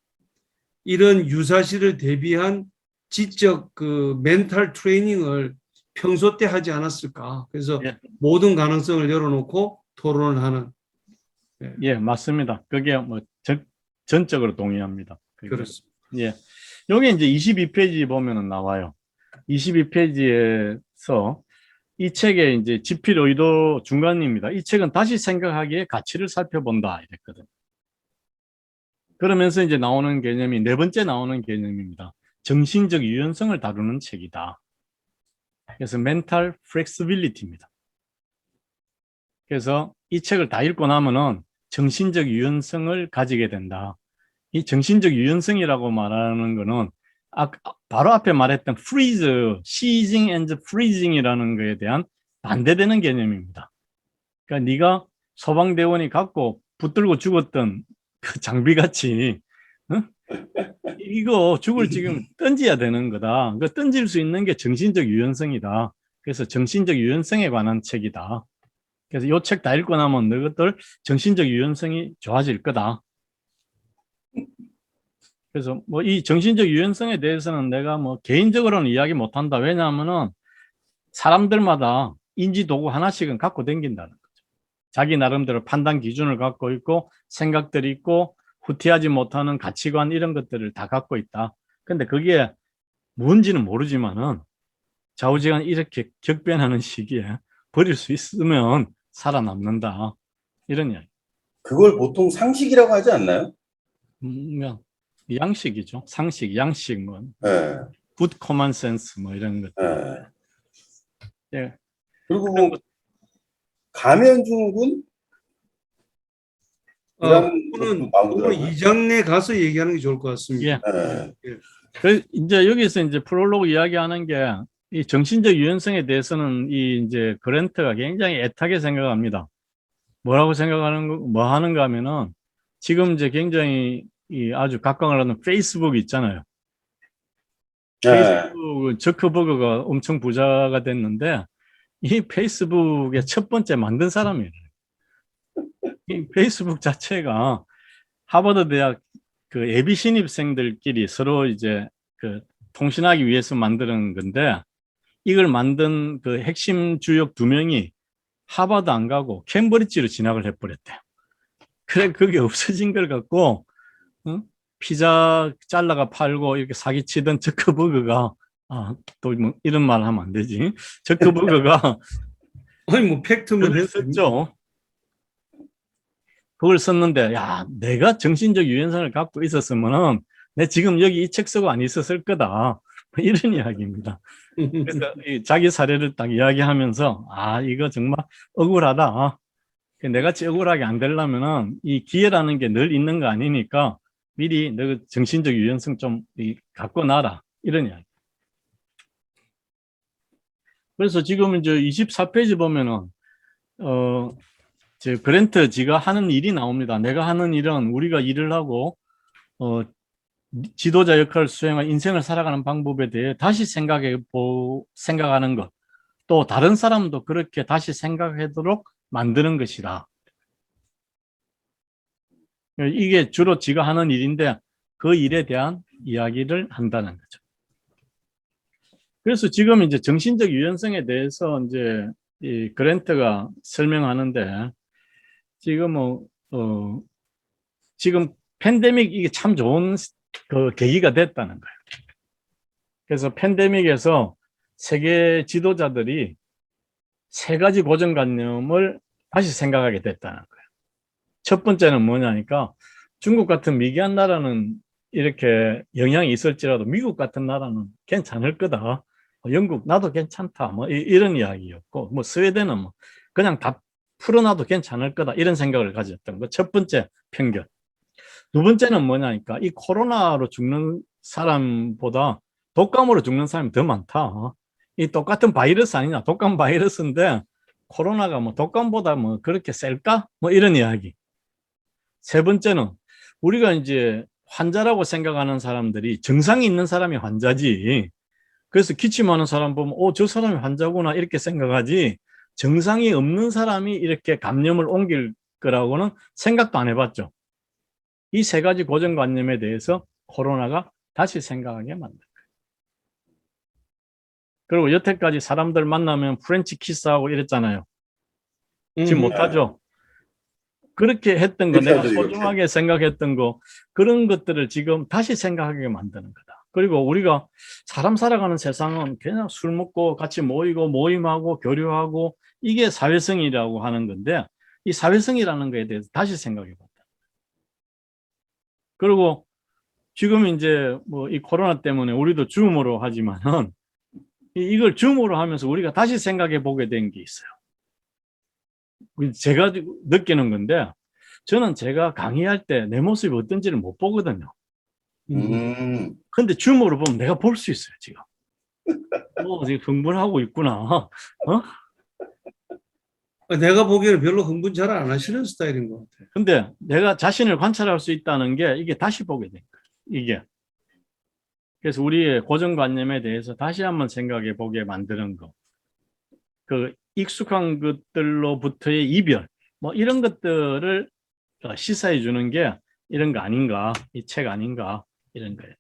이런 유사시를 대비한 지적 그 멘탈 트레이닝을 평소 때 하지 않았을까. 그래서 예. 모든 가능성을 열어놓고 토론을 하는. 예, 맞습니다. 그게 뭐 전적으로 동의합니다. 그렇습니다. 예. 여기 이제 22페이지 보면은 나와요. 22페이지에서 이 책의 이제 집필 의도 중간입니다. 이 책은 다시 생각하기에 가치를 살펴본다 이랬거든. 그러면서 이제 나오는 개념이 네 번째 나오는 개념입니다. 정신적 유연성을 다루는 책이다. 그래서 mental flexibility입니다. 그래서 이 책을 다 읽고 나면은 정신적 유연성을 가지게 된다. 이 정신적 유연성이라고 말하는 거는 바로 앞에 말했던 freeze, seizing and freezing이라는 거에 대한 반대되는 개념입니다. 그러니까 네가 소방대원이 갖고 붙들고 죽었던 그 장비같이 이거 죽을 지금 던져야 되는 거다. 그 던질 수 있는 게 정신적 유연성이다. 그래서 정신적 유연성에 관한 책이다. 그래서 이 책 다 읽고 나면 너희들 정신적 유연성이 좋아질 거다. 그래서 뭐 이 정신적 유연성에 대해서는 내가 뭐 개인적으로는 이야기 못 한다. 왜냐하면은 사람들마다 인지 도구 하나씩은 갖고 다닌다는 거죠. 자기 나름대로 판단 기준을 갖고 있고 생각들이 있고 후퇴하지 못하는 가치관 이런 것들을 다 갖고 있다. 근데 그게 뭔지는 모르지만은 좌우지간 이렇게 격변하는 시기에 버릴 수 있으면 살아남는다. 이런 이야기. 그걸 보통 상식이라고 하지 않나요? 양식이죠. 상식, 양식, 뭐, 예. good common sense, 뭐, 이런 것. 예. 예. 그리고 뭐 가면증후군 그거는 2장 내 가서 얘기하는 게 좋을 것 같습니다. 예. 이제 여기서 이제 프롤로그 이야기하는 게 이 정신적 유연성에 대해서는 이 이제 그랜트가 굉장히 애타게 생각합니다. 뭐라고 뭐 하는가 하면은 지금 이제 굉장히 이 아주 각광을 하는 페이스북 있잖아요. 페이스북 저커버그가 엄청 부자가 됐는데 이 페이스북의 첫 번째 만든 사람이에요. 이 페이스북 자체가 하버드 대학 그 예비 신입생들끼리 서로 이제 그 통신하기 위해서 만드는 건데 이걸 만든 그 핵심 주역 2명이 하버드 안 가고 캠브리지로 진학을 해버렸대요. 그래, 그게 없어진 걸 갖고, 어? 피자 잘라가 팔고 이렇게 사기치던 저커버거가, 또 뭐 이런 말 하면 안 되지. 저커버거가 아니 뭐 팩트면 그걸 해도 됩니다. 썼죠. 그걸 썼는데, 야, 내가 정신적 유연성을 갖고 있었으면은, 내 지금 여기 이 책 쓰고 안 있었을 거다. 뭐 이런 이야기입니다. 그래서 이 자기 사례를 딱 이야기하면서, 이거 정말 억울하다. 내같이 억울하게 안 되려면은 이 기회라는 게 늘 있는 거 아니니까 미리 너 정신적 유연성 좀 갖고 놔라. 이런 이야기. 그래서 지금 이제 24페이지 보면은, 그랜트 지가 하는 일이 나옵니다. 내가 하는 일은 우리가 일을 하고, 지도자 역할을 수행한 인생을 살아가는 방법에 대해 다시 생각하는 것. 또 다른 사람도 그렇게 다시 생각하도록 만드는 것이다. 이게 주로 지가 하는 일인데 그 일에 대한 이야기를 한다는 거죠. 그래서 지금 이제 정신적 유연성에 대해서 이제 이 그랜트가 설명하는데 지금 지금 팬데믹 이게 참 좋은 그 계기가 됐다는 거예요. 그래서 팬데믹에서 세계 지도자들이 세 가지 고정관념을 다시 생각하게 됐다는 거예요. 첫 번째는 뭐냐니까 중국 같은 미개한 나라는 이렇게 영향이 있을지라도 미국 같은 나라는 괜찮을 거다. 영국 나도 괜찮다. 뭐 이런 이야기였고, 뭐 스웨덴은 뭐 그냥 다 풀어놔도 괜찮을 거다. 이런 생각을 가졌던 거. 첫 번째 편견. 두 번째는 뭐냐니까 이 코로나로 죽는 사람보다 독감으로 죽는 사람이 더 많다. 이 똑같은 바이러스 아니냐? 독감 바이러스인데 코로나가 뭐 독감보다 뭐 그렇게 셀까? 뭐 이런 이야기. 세 번째는 우리가 이제 환자라고 생각하는 사람들이 정상이 있는 사람이 환자지. 그래서 기침하는 사람 보면 저 사람이 환자구나 이렇게 생각하지 정상이 없는 사람이 이렇게 감염을 옮길 거라고는 생각도 안 해봤죠. 이 세 가지 고정관념에 대해서 코로나가 다시 생각하게 만든 거예요. 그리고 여태까지 사람들 만나면 프렌치 키스하고 이랬잖아요. 지금 못하죠. 그렇게 했던 거, 내가 못하죠, 이렇게. 소중하게 생각했던 거, 그런 것들을 지금 다시 생각하게 만드는 거다. 그리고 우리가 사람 살아가는 세상은 그냥 술 먹고 같이 모이고 모임하고 교류하고 이게 사회성이라고 하는 건데 이 사회성이라는 거에 대해서 다시 생각해 봤다. 그리고 지금 이제 뭐 이 코로나 때문에 우리도 줌으로 하지만은 이걸 줌으로 하면서 우리가 다시 생각해 보게 된 게 있어요. 제가 느끼는 건데 저는 제가 강의할 때 내 모습이 어떤지를 못 보거든요. 근데 줌으로 보면 내가 볼 수 있어요, 지금. 지금 흥분하고 있구나. 내가 보기에는 별로 흥분 잘 안 하시는 스타일인 것 같아요. 근데 내가 자신을 관찰할 수 있다는 게 이게 다시 보게 된 거예요. 이게. 그래서 우리의 고정관념에 대해서 다시 한번 생각해 보게 만드는 거. 그 익숙한 것들로부터의 이별, 뭐 이런 것들을 시사해 주는 게 이런 거 아닌가, 이 책 아닌가, 이런 거예요.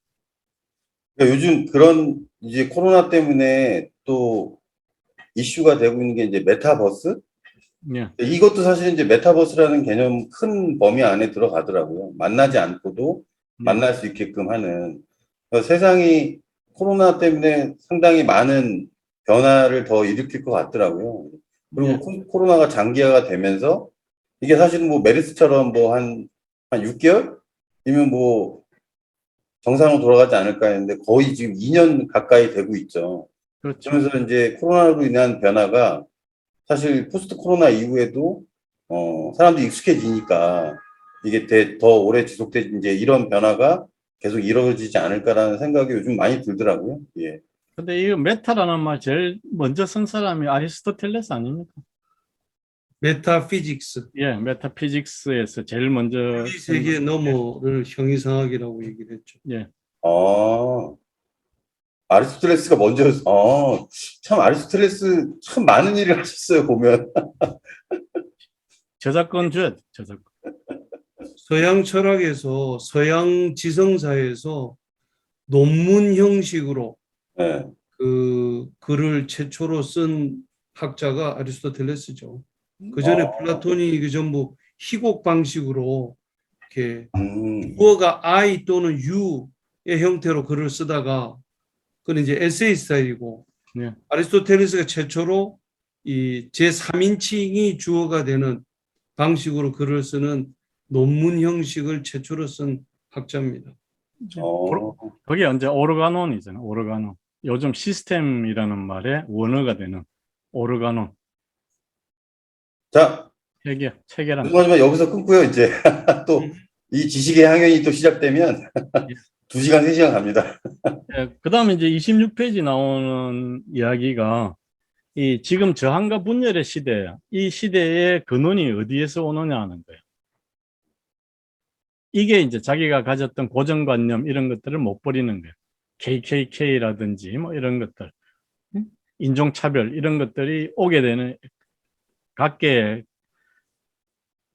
그러니까 요즘 그런 이제 코로나 때문에 또 이슈가 되고 있는 게 이제 메타버스? 예. 이것도 사실 이제 메타버스라는 개념 큰 범위 안에 들어가더라고요. 만나지 않고도 만날 수 있게끔 하는. 그러니까 세상이 코로나 때문에 상당히 많은 변화를 더 일으킬 것 같더라고요. 그리고 코로나가 장기화가 되면서 이게 사실은 뭐 메르스처럼 뭐 한 6개월이면 뭐 정상으로 돌아가지 않을까 했는데 거의 지금 2년 가까이 되고 있죠. 그렇죠. 그러면서 이제 코로나로 인한 변화가 사실 포스트 코로나 이후에도 사람들이 익숙해지니까 이게 더 오래 지속돼 이제 이런 변화가 계속 이루어지지 않을까라는 생각이 요즘 많이 들더라고요. 예. 근데 이 메타라는 말 제일 먼저 쓴 사람이 아리스토텔레스 아닙니까? 메타피직스. 예, 메타피직스에서 제일 먼저 우리 세계 너머를 형이상학이라고 얘기를 했죠. 예. 아리스토텔레스가 먼저, 참 아리스토텔레스 참 많은 일을 하셨어요, 보면. 저작권주의, 저작권. 서양 철학에서 서양 지성사에서 논문 형식으로 네. 그 글을 최초로 쓴 학자가 아리스토텔레스죠. 그 전에 플라톤이 그 전부 희곡 방식으로 이렇게 음, 주어가 I 또는 you의 형태로 글을 쓰다가 그건 이제 에세이 스타일이고 네. 아리스토텔레스가 최초로 이 제3인칭이 주어가 되는 방식으로 글을 쓰는 논문 형식을 최초로 쓴 학자입니다. 어, 그게 언제 오르가논이잖아요. 오르가논. 요즘 시스템이라는 말에 원어가 되는 오르가논. 자, 체계란. 죄송하지만 여기서 끊고요, 이제. 또, 이 지식의 항연이 또 시작되면 예. 2시간, 3시간 갑니다. 그 다음에 이제 26페이지 나오는 이야기가 이 지금 저항과 분열의 시대야. 이 시대의 근원이 어디에서 오느냐 하는 거예요. 이게 이제 자기가 가졌던 고정관념 이런 것들을 못 버리는 거예요. KKK라든지 뭐 이런 것들, 인종차별 이런 것들이 오게 되는 각계의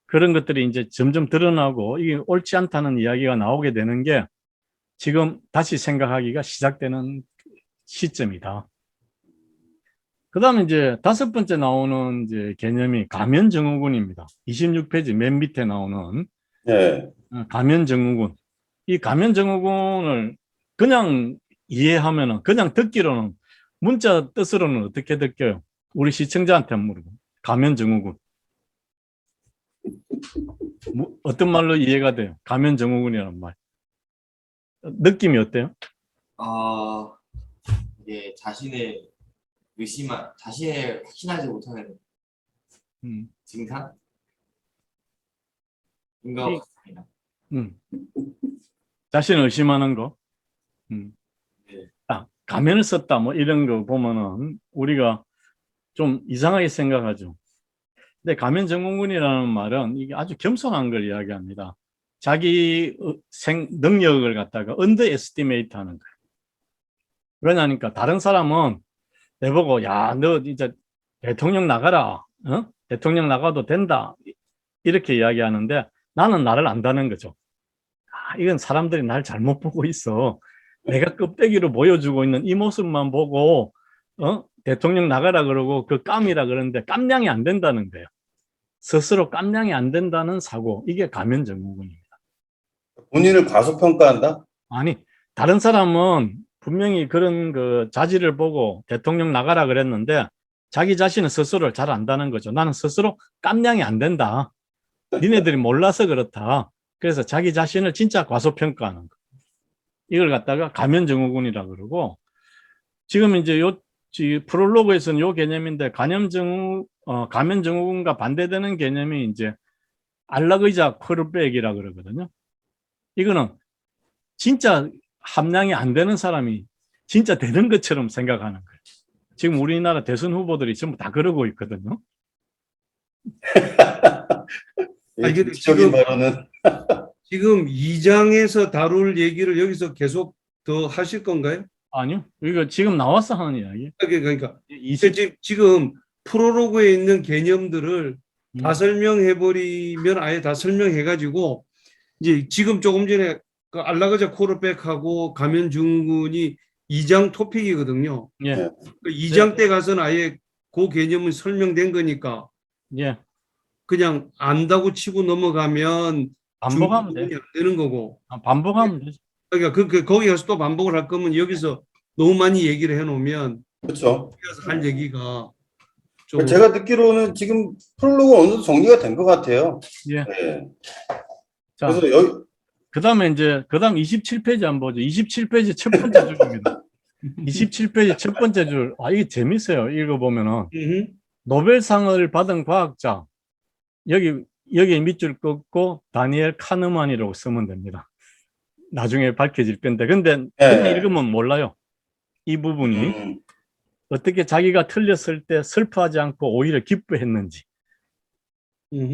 그런 것들이 이제 점점 드러나고 이게 옳지 않다는 이야기가 나오게 되는 게 지금 다시 생각하기가 시작되는 시점이다. 그 다음에 이제 5번째 나오는 이제 개념이 가면증후군입니다. 26페이지 맨 밑에 나오는 예. 가면증후군. 이 가면증후군을 그냥 이해하면은, 그냥 듣기로는, 문자 뜻으로는 어떻게 느껴요? 우리 시청자한테 물어보. 가면증후군. 어떤 말로 이해가 돼요? 가면증후군이라는 말. 느낌이 어때요? 아, 이게 자신을 확신하지 못하는 음, 증상인 이- 것 같습니다. 음. 자신을 의심하는 거. 네. 가면을 썼다, 뭐 이런 거 보면은 우리가 좀 이상하게 생각하죠. 근데 가면증후군이라는 말은 이게 아주 겸손한 걸 이야기합니다. 자기 능력을 갖다가 언더에스티메이트 하는 거예요. 왜냐니까 다른 사람은 내보고 야, 너 이제 대통령 나가라. 어? 대통령 나가도 된다. 이렇게 이야기하는데 나는 나를 안다는 거죠. 이건 사람들이 날 잘못 보고 있어. 내가 껍데기로 보여주고 있는 이 모습만 보고 대통령 나가라 그러고 그 깜이라 그러는데 깜냥이 안 된다는 거예요. 스스로 깜냥이 안 된다는 사고. 이게 가면증후군입니다. 본인을 과소평가한다? 아니, 다른 사람은 분명히 그런 그 자질을 보고 대통령 나가라 그랬는데 자기 자신은 스스로를 잘 안다는 거죠. 나는 스스로 깜냥이 안 된다. 니네들이 몰라서 그렇다. 그래서 자기 자신을 진짜 과소평가하는 거. 이걸 갖다가 가면증후군이라 그러고 지금 이제 프롤로그에서는 요 개념인데 가면증후군과 반대되는 개념이 이제 안락의자 쿼르백이라 그러거든요. 이거는 진짜 함량이 안 되는 사람이 진짜 되는 것처럼 생각하는 거예요. 지금 우리나라 대선 후보들이 전부 다 그러고 있거든요. 이 근데 정치적인 발언은 지금 2장에서 다룰 얘기를 여기서 계속 더 하실 건가요? 아니요. 이거 지금 나와서 하는 이야기. 그러니까 20, 지금 프롤로그에 있는 개념들을 다 음. 설명해버리면 아예 다 설명해가지고 이제 지금 조금 전에 그 알라그자 코르백하고 가면증후군이 2장 토픽이거든요. 예, 네. 그 2장 때 가서는 아예 그 개념은 설명된 거니까 예. 그냥 안다고 치고 넘어가면 반복하면 중간이 돼. 안 되는 거고. 반복하면 되죠. 그러니까 거기 가서 또 반복을 할 거면 여기서 너무 많이 얘기를 해놓으면 그렇죠. 여기서 할 얘기가 좀 제가 듣기로는 지금 프롤로그 어느 정도 정리가 된 것 같아요. 예. 네. 자, 그래서 여기 그 다음에 이제, 그 다음 27페이지 한번 보죠. 27페이지 첫 번째 줄입니다. 27페이지 첫 번째 줄. 이게 재밌어요. 읽어보면은. 노벨상을 받은 과학자. 여기 밑줄 긋고 다니엘 카누만이라고 쓰면 됩니다. 나중에 밝혀질 건데. 근데 그냥 네. 읽으면 몰라요. 이 부분이 음, 어떻게 자기가 틀렸을 때 슬퍼하지 않고 오히려 기뻐했는지.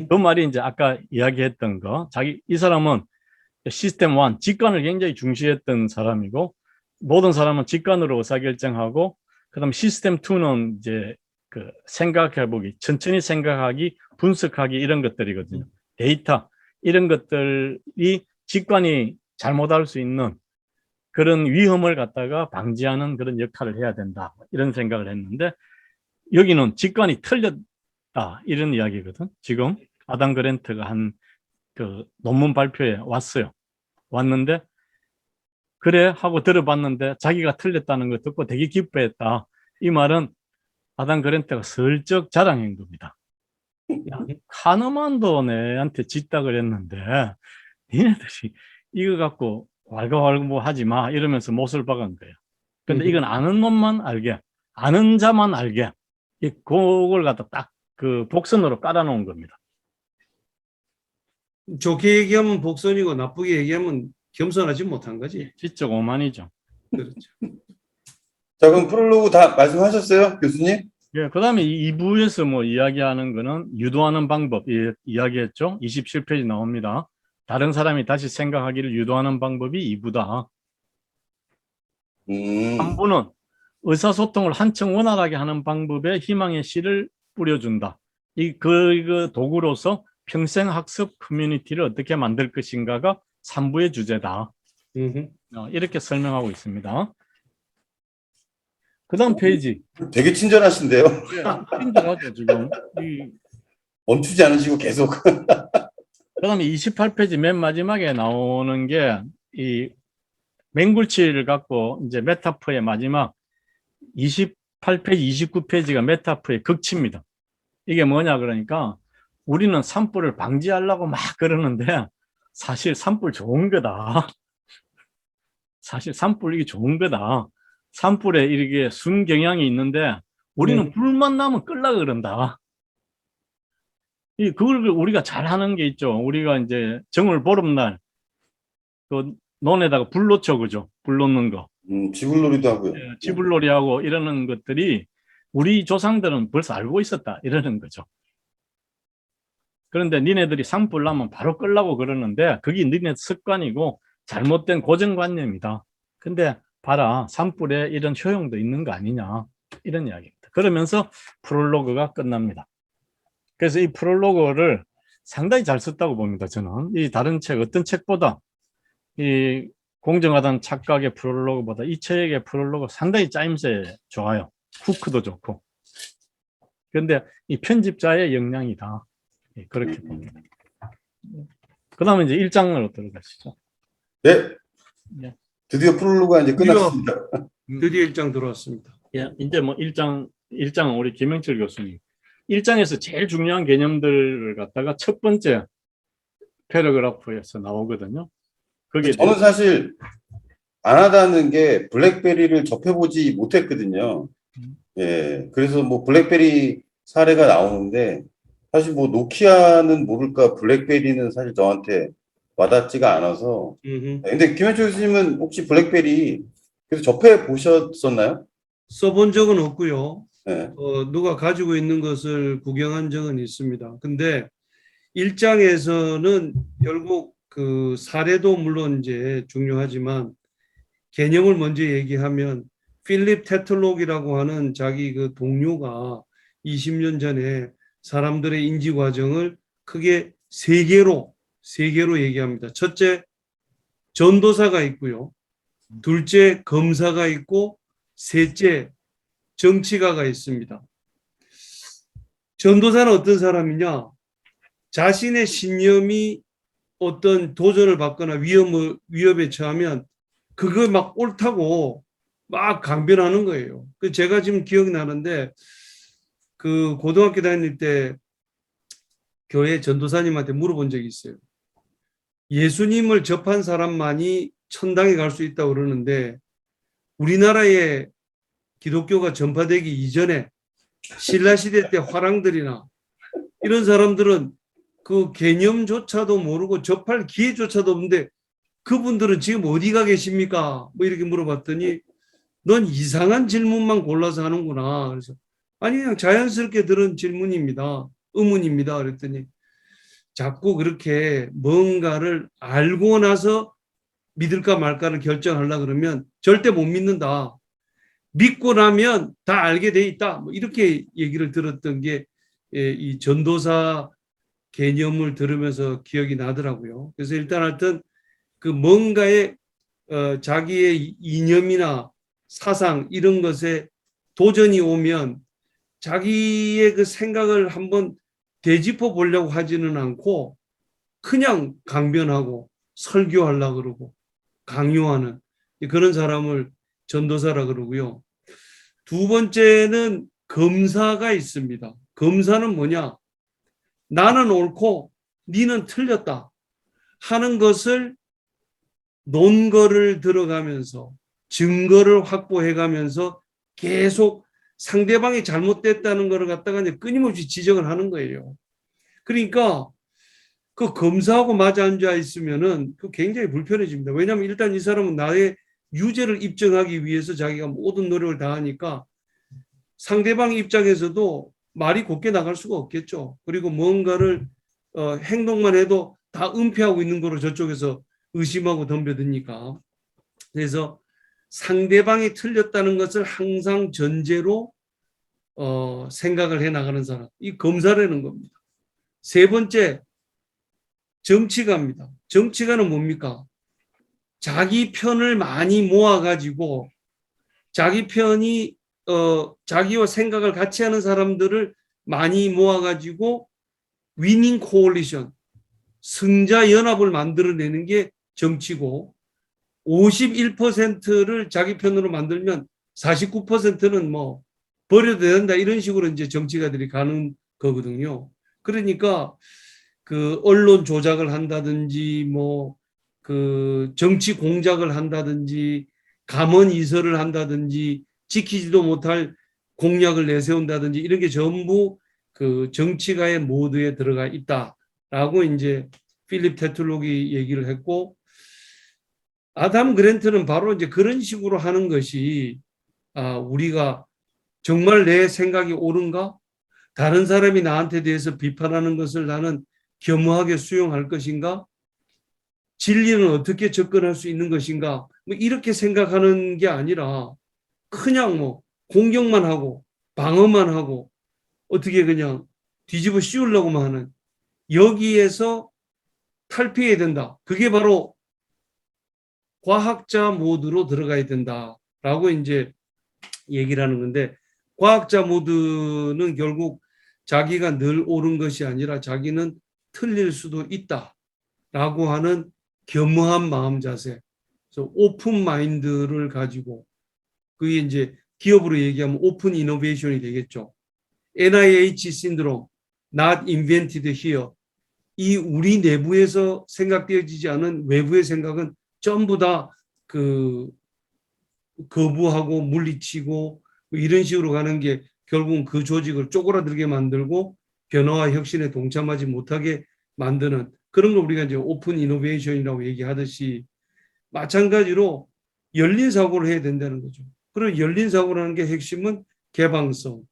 그 말이 이제 아까 이야기했던 거. 이 사람은 시스템 1, 직관을 굉장히 중시했던 사람이고, 모든 사람은 직관으로 의사결정하고, 그 다음 시스템 2는 이제 그 생각해보기, 천천히 생각하기, 분석하기 이런 것들이거든요. 데이터, 이런 것들이 직관이 잘못할 수 있는 그런 위험을 갖다가 방지하는 그런 역할을 해야 된다. 이런 생각을 했는데, 여기는 직관이 틀렸다. 이런 이야기거든, 지금. 아담 그랜트가 한 그 논문 발표에 왔어요. 왔는데 그래 하고 들어봤는데 자기가 틀렸다는 거 듣고 되게 기뻐했다. 이 말은 아담 그랜트가 슬쩍 자랑한 겁니다. 야, 카너만도 내한테 짓다 그랬는데 니네들이 이거 갖고 왈가왈부 하지 마 이러면서 못을 박은 거예요. 근데 이건 아는 놈만 알게, 아는 자만 알게, 그걸 갖다 딱 그 복선으로 깔아놓은 겁니다. 좋게 얘기하면 복선이고 나쁘게 얘기하면 겸손하지 못한 거지. 지적 오만이죠. 그렇죠. 자, 그럼 프롤로그 다 말씀하셨어요, 교수님? 예, 그 다음에 2부에서 뭐 이야기하는 거는 유도하는 방법, 이야기했죠? 27페이지 나옵니다. 다른 사람이 다시 생각하기를 유도하는 방법이 2부다. 3부는 의사소통을 한층 원활하게 하는 방법에 희망의 씨를 뿌려준다. 그 도구로서 평생 학습 커뮤니티를 어떻게 만들 것인가가 3부의 주제다. 이렇게 설명하고 있습니다. 그 다음 페이지. 되게 친절하신데요? 친절하죠, 지금. 멈추지 않으시고 계속. 그 다음에 28페이지 맨 마지막에 나오는 게 이 맹굴치를 갖고 이제 메타포의 마지막 28페이지, 29페이지가 메타포의 극치입니다. 이게 뭐냐 그러니까 우리는 산불을 방지하려고 막 그러는데 사실 산불 좋은 거다. 사실 산불 이게 좋은 거다. 산불에 이렇게 순경향이 있는데 우리는 불만 나면 끌려고 그런다. 그걸 우리가 잘하는 게 있죠. 우리가 이제 정월 보름날 그 논에다가 불 놓죠, 그죠? 불 놓는 거. 지불놀이도 하고요. 지불놀이하고 이러는 것들이 우리 조상들은 벌써 알고 있었다 이러는 거죠. 그런데 니네들이 산불 나면 바로 끌려고 그러는데 그게 니네 습관이고 잘못된 고정관념이다. 근데 봐라, 산불에 이런 효용도 있는 거 아니냐 이런 이야기입니다. 그러면서 프롤로그가 끝납니다. 그래서 이 프롤로그를 상당히 잘 썼다고 봅니다. 저는 이 다른 책 어떤 책보다 이 공정하다는 착각의 프롤로그보다 이 책의 프롤로그 상당히 짜임새 좋아요. 후크도 좋고. 그런데 이 편집자의 역량이다. 그렇게 봅니다. 그 다음에 이제 1장으로 들어가시죠. 네. 네. 드디어 프롤로그가 이제 끝났습니다. 드디어 1장 들어왔습니다. 예, 이제 뭐 1장은 우리 김영철 교수님. 1장에서 제일 중요한 개념들을 갖다가 첫 번째 패러그래프에서 나오거든요. 그게 저는 사실 안 하다는 게 블랙베리를 접해보지 못했거든요. 예, 그래서 뭐 블랙베리 사례가 나오는데 사실 뭐 노키아는 모를까 블랙베리는 사실 저한테 와닿지가 않아서. 근데 김현철 교수님은 혹시 블랙베리 그래서 접해 보셨었나요? 써본 적은 없고요. 네. 누가 가지고 있는 것을 구경한 적은 있습니다. 근데 1장에서는 결국 그 사례도 물론 이제 중요하지만 개념을 먼저 얘기하면 필립 테틀록이라고 하는 자기 그 동료가 20년 전에 사람들의 인지 과정을 크게 세 개로 얘기합니다. 첫째, 전도사가 있고요. 둘째, 검사가 있고 셋째, 정치가가 있습니다. 전도사는 어떤 사람이냐? 자신의 신념이 어떤 도전을 받거나 위협에 처하면 그걸 막 옳다고 막 강변하는 거예요. 제가 지금 기억나는데 그 고등학교 다닐 때 교회 전도사님한테 물어본 적이 있어요. 예수님을 접한 사람만이 천당에 갈 수 있다고 그러는데 우리나라에 기독교가 전파되기 이전에 신라시대 때 화랑들이나 이런 사람들은 그 개념조차도 모르고 접할 기회조차도 없는데 그분들은 지금 어디 가 계십니까? 뭐 이렇게 물어봤더니 넌 이상한 질문만 골라서 하는구나. 그래서 아니 그냥 자연스럽게 들은 질문입니다. 의문입니다. 그랬더니 자꾸 그렇게 뭔가를 알고 나서 믿을까 말까를 결정하려고 그러면 절대 못 믿는다. 믿고 나면 다 알게 돼 있다. 뭐 이렇게 얘기를 들었던 게 이 전도사 개념을 들으면서 기억이 나더라고요. 그래서 일단 하여튼 그 뭔가의 자기의 이념이나 사상 이런 것에 도전이 오면 자기의 그 생각을 한번 되짚어 보려고 하지는 않고 그냥 강변하고 설교하려고 그러고 강요하는 그런 사람을 전도사라 그러고요. 두 번째는 검사가 있습니다. 검사는 뭐냐? 나는 옳고 니는 틀렸다 하는 것을 논거를 들어가면서 증거를 확보해 가면서 계속 상대방이 잘못됐다는 것을 갖다가 이제 끊임없이 지적을 하는 거예요. 그러니까 그 검사하고 맞아 앉아 있으면은 그 굉장히 불편해집니다. 왜냐하면 일단 이 사람은 나의 유죄를 입증하기 위해서 자기가 모든 노력을 다하니까 상대방 입장에서도 말이 곱게 나갈 수가 없겠죠. 그리고 뭔가를 행동만 해도 다 은폐하고 있는 거로 저쪽에서 의심하고 덤벼드니까. 그래서 상대방이 틀렸다는 것을 항상 전제로 생각을 해 나가는 사람, 이 검사라는 겁니다. 세 번째, 정치가입니다. 정치가는 뭡니까? 자기 편을 많이 모아가지고 자기 편이 자기와 생각을 같이 하는 사람들을 많이 모아가지고 위닝 코올리션, 승자 연합을 만들어내는 게 정치고 51%를 자기 편으로 만들면 49%는 뭐 버려도 된다 이런 식으로 이제 정치가들이 가는 거거든요. 그러니까 그 언론 조작을 한다든지 뭐 그 정치 공작을 한다든지 감언 이설을 한다든지 지키지도 못할 공약을 내세운다든지 이런 게 전부 그 정치가의 모드에 들어가 있다라고 이제 필립 테툴록이 얘기를 했고 아담 그랜트는 바로 이제 그런 식으로 하는 것이 우리가 정말 내 생각이 옳은가? 다른 사람이 나한테 대해서 비판하는 것을 나는 겸허하게 수용할 것인가? 진리는 어떻게 접근할 수 있는 것인가? 뭐 이렇게 생각하는 게 아니라 그냥 뭐 공격만 하고 방어만 하고 어떻게 그냥 뒤집어 씌우려고만 하는 여기에서 탈피해야 된다. 그게 바로 과학자 모드로 들어가야 된다라고 이제 얘기를 하는 건데 과학자 모드는 결국 자기가 늘 옳은 것이 아니라 자기는 틀릴 수도 있다라고 하는 겸허한 마음 자세, 그래서 오픈 마인드를 가지고 그게 이제 기업으로 얘기하면 오픈 이노베이션이 되겠죠. NIH 신드롬, not invented here. 이 우리 내부에서 생각되어지지 않은 외부의 생각은 전부 다 그 거부하고 물리치고 이런 식으로 가는 게 결국은 그 조직을 쪼그라들게 만들고 변화와 혁신에 동참하지 못하게 만드는 그런 걸 우리가 이제 오픈 이노베이션이라고 얘기하듯이 마찬가지로 열린 사고를 해야 된다는 거죠. 그리고 열린 사고라는 게 핵심은 개방성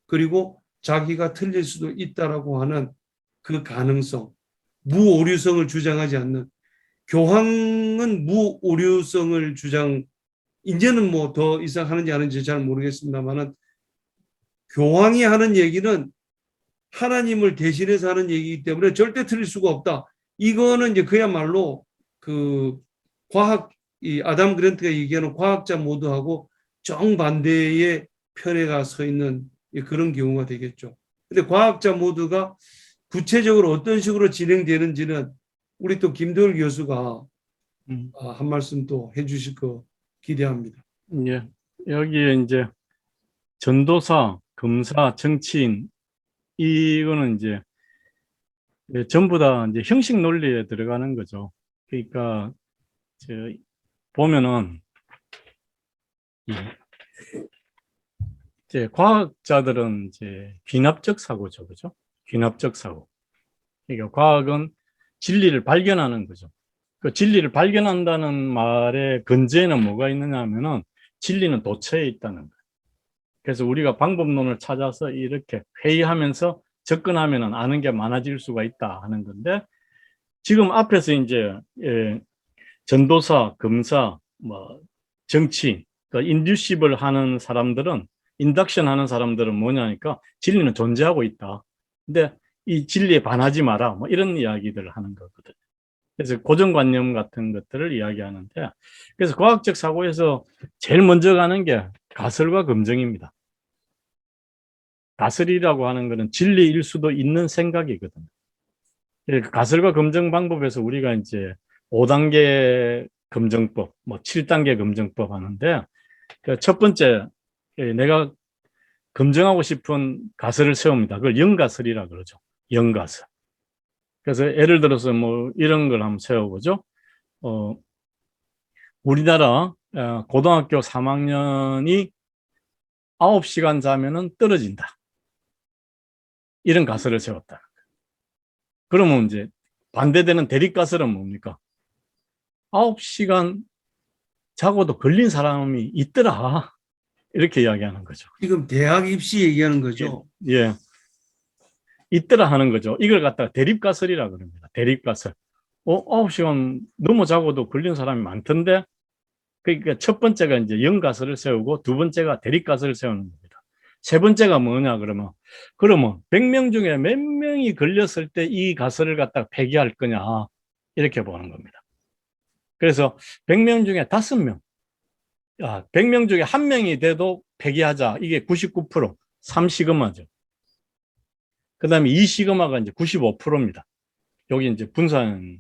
그리고 자기가 틀릴 수도 있다라고 하는 그 가능성, 무오류성을 주장하지 않는 교황은 무오류성을 주장 이제는 뭐 더 이상 하는지 안 하는지 잘 모르겠습니다만은 교황이 하는 얘기는 하나님을 대신해서 하는 얘기이기 때문에 절대 틀릴 수가 없다. 이거는 이제 그야말로 그 과학 이 아담 그랜트가 얘기하는 과학자 모드하고 정반대의 편에 가 서 있는 그런 경우가 되겠죠. 근데 과학자 모드가 구체적으로 어떤 식으로 진행되는지는 우리 또 김도열 교수가 한 말씀 또 해주실 거 기대합니다. 예, 여기에 이제 전도사, 검사, 정치인 이거는 이제 전부 다 이제 형식 논리에 들어가는 거죠. 그러니까 보면은 이제 과학자들은 이제 귀납적 사고죠, 그죠? 귀납적 사고. 그러니까 과학은 진리를 발견하는 거죠. 그 진리를 발견한다는 말의 근저에는 뭐가 있느냐 하면은 진리는 도처에 있다는 거예요. 그래서 우리가 방법론을 찾아서 이렇게 회의하면서 접근하면은 아는 게 많아질 수가 있다 하는 건데 지금 앞에서 이제 전도사, 검사, 뭐 정치, 그 인듀시블 하는 사람들은 인덕션 하는 사람들은 뭐냐니까 진리는 존재하고 있다. 근데 이 진리에 반하지 마라. 뭐 이런 이야기들을 하는 거거든요. 그래서 고정관념 같은 것들을 이야기하는데 그래서 과학적 사고에서 제일 먼저 가는 게 가설과 검증입니다. 가설이라고 하는 것은 진리일 수도 있는 생각이거든요. 가설과 검증 방법에서 우리가 이제 5단계 검증법, 뭐 7단계 검증법 하는데, 그 첫 번째, 내가 검증하고 싶은 가설을 세웁니다. 그걸 영가설이라 그러죠. 영가설. 그래서 예를 들어서 뭐 이런 걸 한번 세워보죠. 우리나라 고등학교 3학년이 9시간 자면은 떨어진다. 이런 가설을 세웠다. 그러면 이제 반대되는 대립가설은 뭡니까? 9시간 자고도 걸린 사람이 있더라. 이렇게 이야기하는 거죠. 지금 대학 입시 얘기하는 거죠. 예. 있더라 하는 거죠. 이걸 갖다가 대립가설이라 그럽니다. 대립가설. 9시간 넘어 자고도 걸린 사람이 많던데, 그러니까 첫 번째가 이제 영가설을 세우고 두 번째가 대립가설을 세우는 겁니다. 세 번째가 뭐냐 그러면 100명 중에 몇 명이 걸렸을 때 이 가설을 갖다가 폐기할 거냐 이렇게 보는 겁니다. 그래서 100명 중에 5명, 100명 중에 1명이 돼도 폐기하자. 이게 99%, 3시그마죠. 그 다음에 2시그마가 이제 95%입니다. 여기 이제 분산을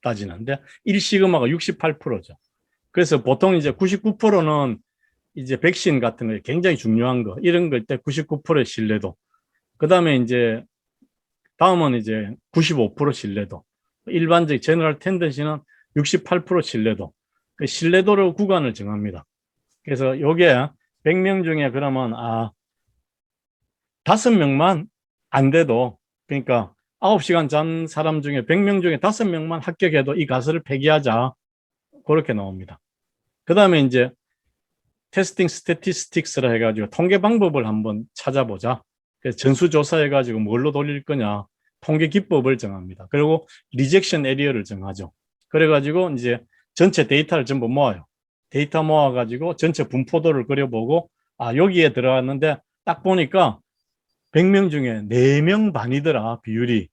따지는데 1시그마가 68%죠. 그래서 보통 이제 99%는 이제 백신 같은 거 굉장히 중요한 거, 이런 걸 때 99%의 신뢰도. 그 다음에 이제 다음은 이제 95% 신뢰도. 일반적 제너럴 텐던시는 68% 신뢰도. 그 신뢰도로 구간을 정합니다. 그래서 요게 100명 중에 그러면 5명만 안 돼도, 그러니까 9시간 잔 사람 중에 100명 중에 5명만 합격해도 이 가설을 폐기하자. 그렇게 나옵니다. 그 다음에 이제 테스팅 스태티스틱스라 해가지고 통계 방법을 한번 찾아보자. 그래서 전수조사 해가지고 뭘로 돌릴 거냐. 통계 기법을 정합니다. 그리고 리젝션 에리어를 정하죠. 그래가지고 이제 전체 데이터를 전부 모아요. 데이터 모아가지고 전체 분포도를 그려보고, 여기에 들어갔는데 딱 보니까 100명 중에 4명 반이더라, 비율이.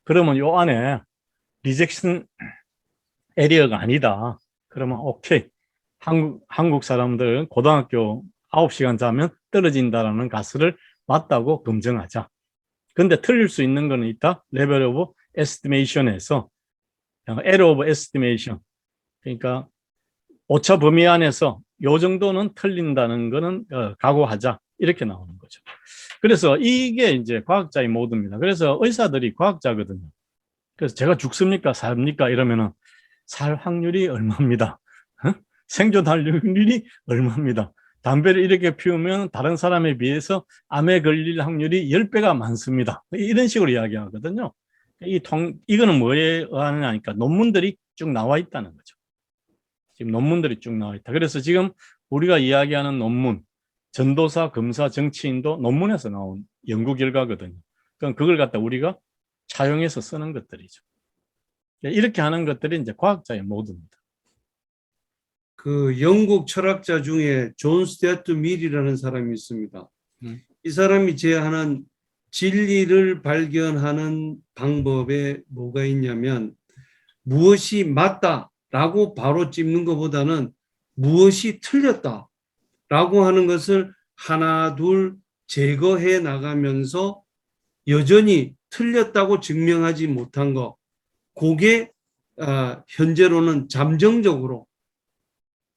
그러면 요 안에 리젝션 에리어가 아니다. 그러면 오케이. 한국 사람들 고등학교 9시간 자면 떨어진다라는 가설을 맞다고 검증하자. 근데 틀릴 수 있는 거는 있다. 레벨 오브 에스티메이션에서 error of estimation. 그러니까 오차 범위 안에서 요 정도는 틀린다는 거는 각오하자. 이렇게 나오는 거죠. 그래서 이게 이제 과학자의 모드입니다. 그래서 의사들이 과학자거든요. 그래서 제가 죽습니까? 삽니까? 이러면은 살 확률이 얼마입니다. 생존할 확률이 얼마입니다. 담배를 이렇게 피우면 다른 사람에 비해서 암에 걸릴 확률이 10배가 많습니다. 이런 식으로 이야기하거든요. 이거는 뭐에 의하느냐니까 논문들이 쭉 나와 있다는 거죠. 지금 논문들이 쭉 나와 있다. 그래서 지금 우리가 이야기하는 논문, 전도사, 검사, 정치인도 논문에서 나온 연구 결과거든요. 그럼 그걸 갖다 우리가 차용해서 쓰는 것들이죠. 이렇게 하는 것들이 이제 과학자의 모드입니다. 그 영국 철학자 중에 존 스튜어트 밀이라는 사람이 있습니다. 이 사람이 제안한 진리를 발견하는 방법에 뭐가 있냐면, 무엇이 맞다라고 바로 찝는 것보다는 무엇이 틀렸다라고 하는 것을 하나 둘 제거해 나가면서 여전히 틀렸다고 증명하지 못한 것, 그게 현재로는 잠정적으로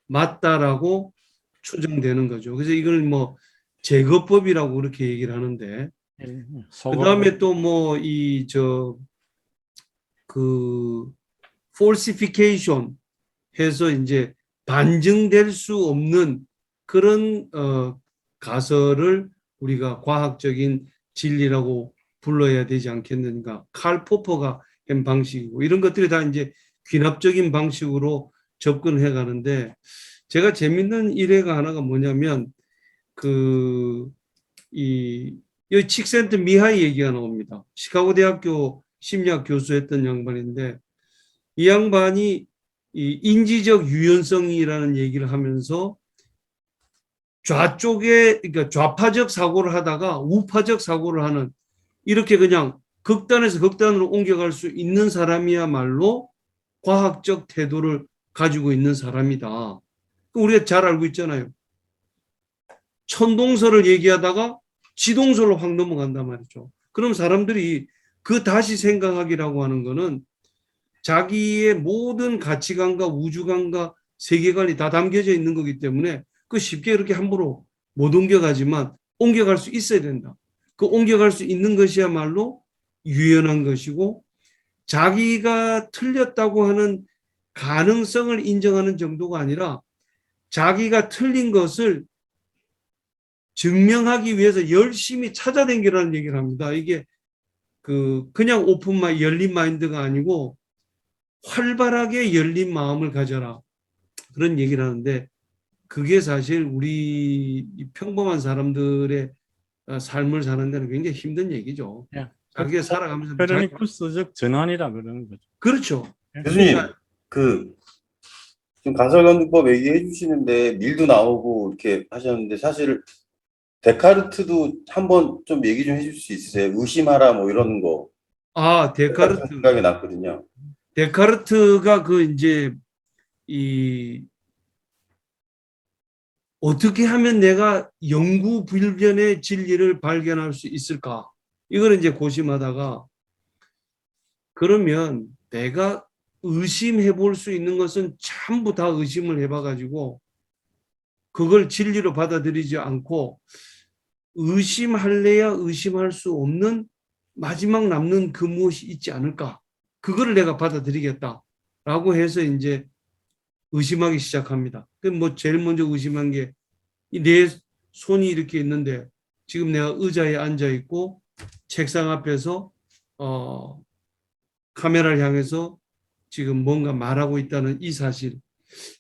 맞다라고 추정되는 거죠. 그래서 이걸 뭐 제거법이라고 그렇게 얘기를 하는데, 그 다음에 또 뭐 falsification 해서 이제 반증될 수 없는 그런 가설을 우리가 과학적인 진리라고 불러야 되지 않겠는가. 칼 포퍼가 한 방식이고, 이런 것들이 다 이제 귀납적인 방식으로 접근해 가는데, 제가 재밌는 일화가 하나가 뭐냐면, 여기 칙센트 미하이 얘기가 나옵니다. 시카고 대학교 심리학 교수했던 양반인데, 이 양반이 이 인지적 유연성이라는 얘기를 하면서 그러니까 좌파적 사고를 하다가 우파적 사고를 하는, 이렇게 그냥 극단에서 극단으로 옮겨갈 수 있는 사람이야말로 과학적 태도를 가지고 있는 사람이다. 우리가 잘 알고 있잖아요. 천동설을 얘기하다가 지동설로 확 넘어간단 말이죠. 그럼 사람들이 그 다시 생각하기라고 하는 거는 자기의 모든 가치관과 우주관과 세계관이 다 담겨져 있는 거기 때문에 그 쉽게 그렇게 함부로 못 옮겨가지만 옮겨갈 수 있어야 된다. 그 옮겨갈 수 있는 것이야말로 유연한 것이고 자기가 틀렸다고 하는 가능성을 인정하는 정도가 아니라 자기가 틀린 것을 증명하기 위해서 열심히 찾아다니라는 얘기를 합니다. 이게 그냥 열린 마인드가 아니고 활발하게 열린 마음을 가져라. 그런 얘기를 하는데 그게 사실 우리 평범한 사람들의 삶을 사는 데는 굉장히 힘든 얘기죠. 예. 자기가 살아가면서 페르니쿠스적 전환이라 그러는 거죠. 그렇죠. 교수님, 지금 가설건두법 얘기해 주시는데 밀도 나오고 이렇게 하셨는데 사실 데카르트도 한번 좀 얘기 좀 해줄 수 있으세요? 의심하라 뭐 이런 거. 데카르트. 생각이 났거든요. 데카르트가 이제 어떻게 하면 내가 영구불변의 진리를 발견할 수 있을까? 이걸 이제 고심하다가 그러면 내가 의심해 볼 수 있는 것은 전부 다 의심을 해봐가지고 그걸 진리로 받아들이지 않고 의심할래야 의심할 수 없는 마지막 남는 그 무엇이 있지 않을까? 그거를 내가 받아들이겠다라고 해서 이제 의심하기 시작합니다. 제일 먼저 의심한 게 내 손이 이렇게 있는데 지금 내가 의자에 앉아 있고 책상 앞에서 카메라를 향해서 지금 뭔가 말하고 있다는 이 사실,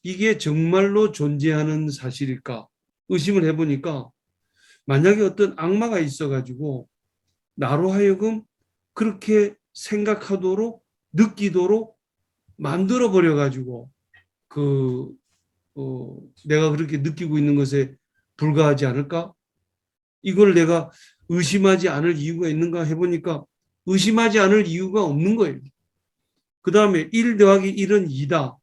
이게 정말로 존재하는 사실일까? 의심을 해보니까 만약에 어떤 악마가 있어가지고 나로 하여금 그렇게 생각하도록 느끼도록 만들어 버려가지고 내가 그렇게 느끼고 있는 것에 불과하지 않을까? 이걸 내가 의심하지 않을 이유가 있는가 해보니까 의심하지 않을 이유가 없는 거예요. 그 다음에 1 더하기 1은 2다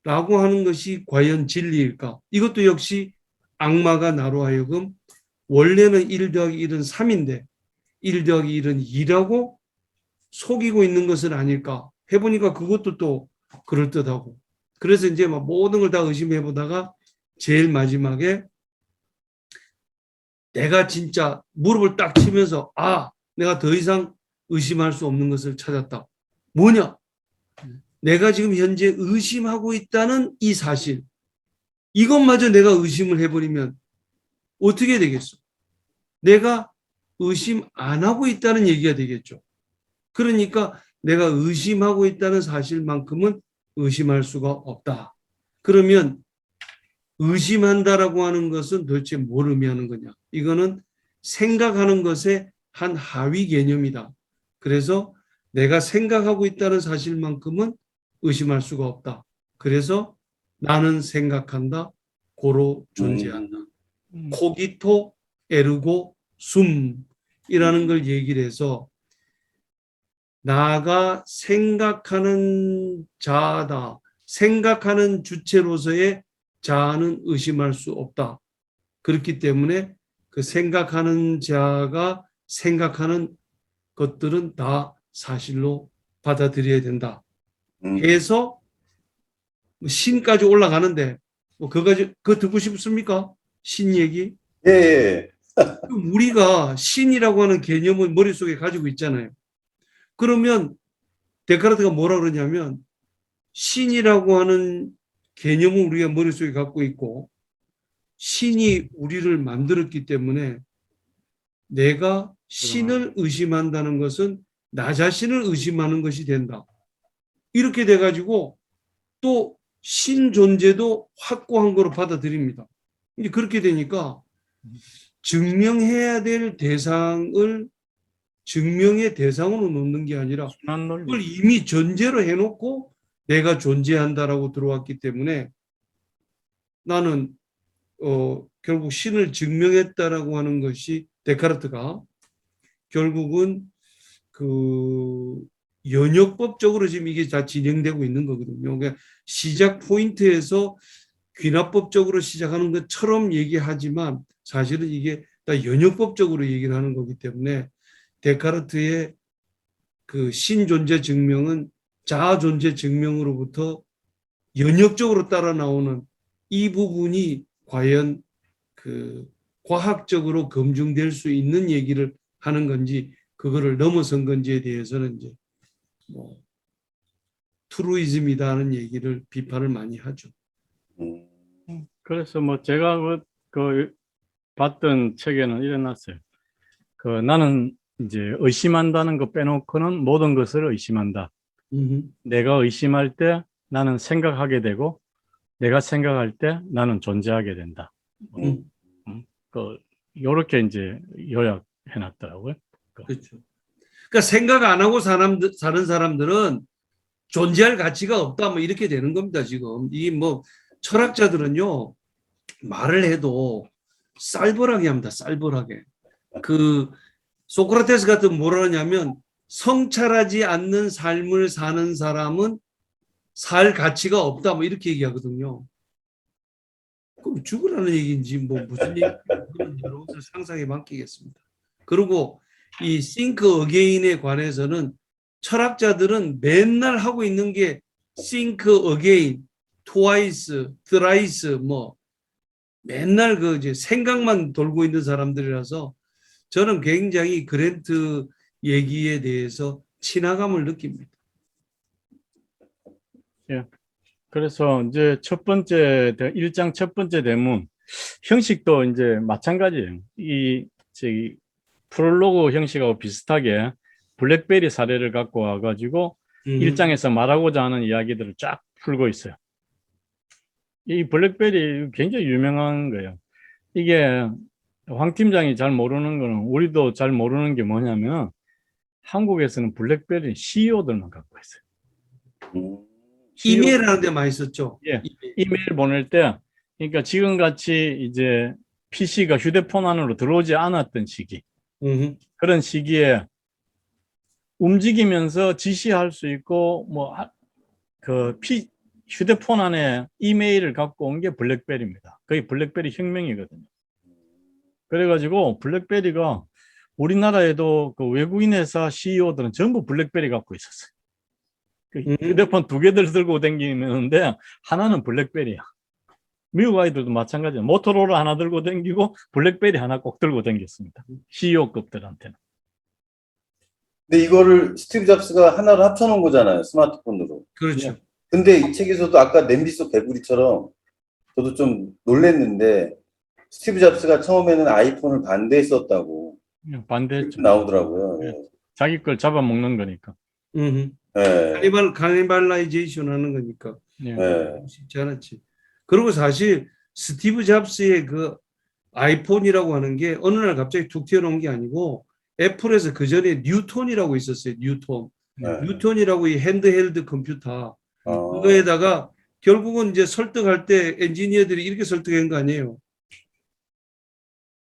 라고 하는 것이 과연 진리일까? 이것도 역시 악마가 나로 하여금 원래는 1 더하기 1은 3인데 1 더하기 1은 2라고 속이고 있는 것은 아닐까 해보니까 그것도 또 그럴듯하고, 그래서 이제 막 모든 걸 다 의심해 보다가 제일 마지막에 내가 진짜 무릎을 딱 치면서 내가 더 이상 의심할 수 없는 것을 찾았다. 뭐냐? 내가 지금 현재 의심하고 있다는 이 사실, 이것마저 내가 의심을 해버리면 어떻게 되겠어? 내가 의심 안 하고 있다는 얘기가 되겠죠. 그러니까 내가 의심하고 있다는 사실만큼은 의심할 수가 없다. 그러면 의심한다라고 하는 것은 도대체 뭘 의미하는 거냐? 이거는 생각하는 것의 한 하위 개념이다. 그래서 내가 생각하고 있다는 사실만큼은 의심할 수가 없다. 그래서 나는 생각한다. 고로 존재한다. 코기토 에르고 숨이라는 걸 얘기를 해서 나가 생각하는 자다. 생각하는 주체로서의 자아는 의심할 수 없다. 그렇기 때문에 그 생각하는 자가 생각하는 것들은 다 사실로 받아들여야 된다. 해서 신까지 올라가는데 그거 듣고 싶습니까? 신 얘기? 예. 우리가 신이라고 하는 개념을 머릿속에 가지고 있잖아요. 그러면 데카르트가 뭐라 그러냐면 신이라고 하는 개념을 우리가 머릿속에 갖고 있고 신이 우리를 만들었기 때문에 내가 신을 의심한다는 것은 나 자신을 의심하는 것이 된다. 이렇게 돼가지고 또 신 존재도 확고한 거로 받아들입니다. 이제 그렇게 되니까 증명해야 될 대상을 증명의 대상으로 놓는 게 아니라 그걸 이미 전제로 해놓고 내가 존재한다라고 들어왔기 때문에 나는 결국 신을 증명했다라고 하는 것이 데카르트가 결국은 연역법적으로 지금 이게 다 진행되고 있는 거거든요. 그러니까 시작 포인트에서 귀납법적으로 시작하는 것처럼 얘기하지만 사실은 이게 다 연역법적으로 얘기를 하는 거기 때문에 데카르트의 그 신존재 증명은 자아 존재 증명으로부터 연역적으로 따라 나오는 이 부분이 과연 그 과학적으로 검증될 수 있는 얘기를 하는 건지 그거를 넘어선 건지에 대해서는 이제 뭐 트루이즘이다 하는 얘기를 비판을 많이 하죠. 음, 그래서 뭐 제가 그 봤던 책에는 일어났어요. 그 나는 이제 의심한다는 거 빼놓고는 모든 것을 의심한다. 내가 의심할 때 나는 생각하게 되고 내가 생각할 때 나는 존재하게 된다. 음. 그 요렇게 이제 요약해 놨더라고요. 그렇죠. 그러니까 생각 안 하고 사는 사람들은 존재할 가치가 없다 뭐 이렇게 되는 겁니다. 지금 이 뭐 철학자들은요 말을 해도 쌀벌하게 합니다. 쌀벌하게. 그 소크라테스 같은 뭐라 하냐면 성찰하지 않는 삶을 사는 사람은 살 가치가 없다 뭐 이렇게 얘기하거든요. 그럼 죽으라는 얘기인지 뭐 무슨 얘기인지 여러분들 상상에 맡기겠습니다. 그리고 이 think again에 관해서는 철학자들은 맨날 하고 있는 게 think again, twice, thrice 뭐 맨날 그 이제 생각만 돌고 있는 사람들이라서 저는 굉장히 그랜트 얘기에 대해서 친화감을 느낍니다. 예. 그래서 이제 첫 번째 1장 첫 번째 대문 형식도 이제 마찬가지예요. 이 저기 프롤로그 형식하고 비슷하게 블랙베리 사례를 갖고 와가지고 1장에서 말하고자 하는 이야기들을 쫙 풀고 있어요. 이 블랙베리 굉장히 유명한 거예요. 이게 황 팀장이 잘 모르는 거는 우리도 잘 모르는 게 뭐냐면 한국에서는 블랙베리 CEO들만 갖고 있어요. 음, 이메일 하는데 많이 썼죠. 예, 이메일 보낼 때 그러니까 지금같이 이제 PC가 휴대폰 안으로 들어오지 않았던 시기 그런 시기에 움직이면서 지시할 수 있고 뭐 그 휴대폰 안에 이메일을 갖고 온 게 블랙베리입니다. 그게 블랙베리 혁명이거든요. 그래가지고 블랙베리가 우리나라에도 그 외국인 회사 CEO들은 전부 블랙베리 갖고 있었어요. 그 휴대폰 2개들 들고 다니는데 하나는 블랙베리야. 미국 아이들도 마찬가지예요. 모토로라 하나 들고 다니고 블랙베리 하나 꼭 들고 다녔습니다. CEO급들한테는. 근데 이거를 스티브 잡스가 하나로 합쳐놓은 거잖아요. 스마트폰으로. 그렇죠. 근데 이 책에서도 아까 냄비 속 개구리처럼 저도 좀 놀랬는데 스티브 잡스가 처음에는 아이폰을 반대했었다고 반대했죠. 나오더라고요. 예. 자기 걸 잡아먹는 거니까. 네. 카니발라이제이션 하는 거니까 예. 네. 쉽지 않았지. 그리고 사실 스티브 잡스의 그 아이폰이라고 하는 게 어느 날 갑자기 툭 튀어나온 게 아니고 애플에서 그 전에 뉴톤이라고 있었어요. 뉴톤. 네. 뉴톤이라고 이 핸드헬드 컴퓨터. 어, 그거에다가 결국은 이제 설득할 때 엔지니어들이 이렇게 설득한 거 아니에요.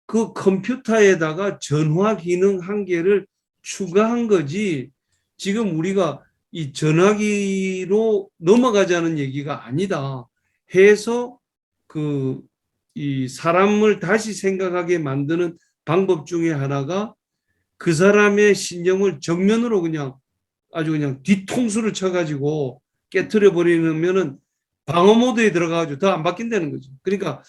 그 컴퓨터에다가 전화 기능 한 개를 추가한 거지. 지금 우리가 이 전화기로 넘어가자는 얘기가 아니다. 해서 그 이 사람을 다시 생각하게 만드는 방법 중에 하나가 그 사람의 신념을 정면으로 그냥 아주 그냥 뒤통수를 쳐가지고 깨트려 버리면은 방어 모드에 들어가가지고 더 안 바뀐다는 거죠. 그러니까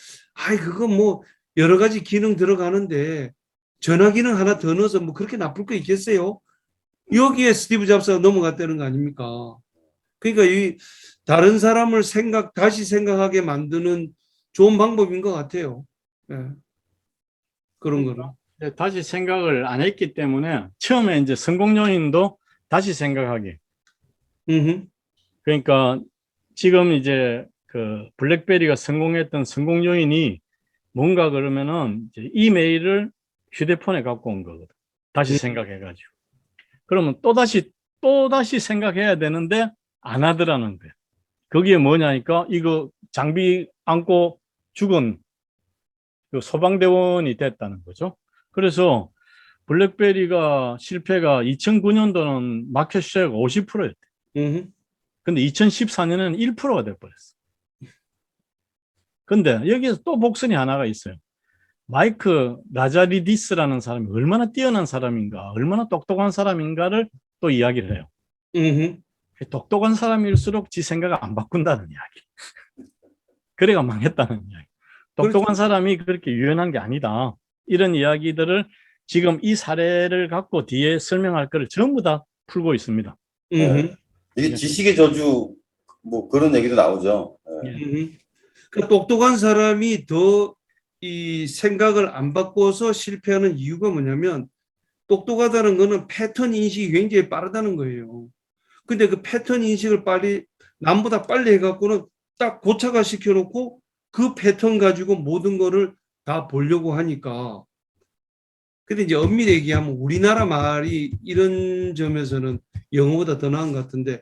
그거 뭐 여러 가지 기능 들어가는데 전화 기능 하나 더 넣어서 뭐 그렇게 나쁠 거 있겠어요? 여기에 스티브 잡스가 넘어갔다는 거 아닙니까? 그러니까 이 다른 사람을 다시 생각하게 만드는 좋은 방법인 것 같아요. 네. 그런 거는. 다시 생각을 안 했기 때문에 처음에 이제 성공 요인도 다시 생각하게. 그러니까 지금 이제 그 블랙베리가 성공했던 성공 요인이 뭔가 그러면은 이제 이메일을 휴대폰에 갖고 온 거거든. 다시 생각해가지고. 그러면 또다시 생각해야 되는데 안 하더라는 거야. 거기에 뭐냐니까 이거 장비 안고 죽은 그 소방대원이 됐다는 거죠. 그래서 블랙베리가 실패가 2009년도는 마켓 쉐어가 50%였대. 근데 2014년에는 1%가 돼버렸어. 근데 여기에서 또 복선이 하나가 있어요. 마이크 라자리디스라는 사람이 얼마나 뛰어난 사람인가, 얼마나 똑똑한 사람인가를 또 이야기를 해요. 음. 똑똑한 사람일수록 지 생각을 안 바꾼다는 이야기. 그래가 망했다는 이야기. 똑똑한 그렇죠. 사람이 그렇게 유연한 게 아니다. 이런 이야기들을 지금 이 사례를 갖고 뒤에 설명할 거를 전부 다 풀고 있습니다. 음. 이게 예. 지식의 저주 뭐 그런 얘기도 나오죠. 예. 음. 그 똑똑한 사람이 더 이 생각을 안 바꿔서 실패하는 이유가 뭐냐면 똑똑하다는 거는 패턴 인식이 굉장히 빠르다는 거예요. 근데 그 패턴 인식을 빨리 남보다 빨리 해갖고는 딱 고착화 시켜놓고 그 패턴 가지고 모든 거를 다 보려고 하니까. 근데 이제 엄밀히 얘기하면 우리나라 말이 이런 점에서는 영어보다 더 나은 것 같은데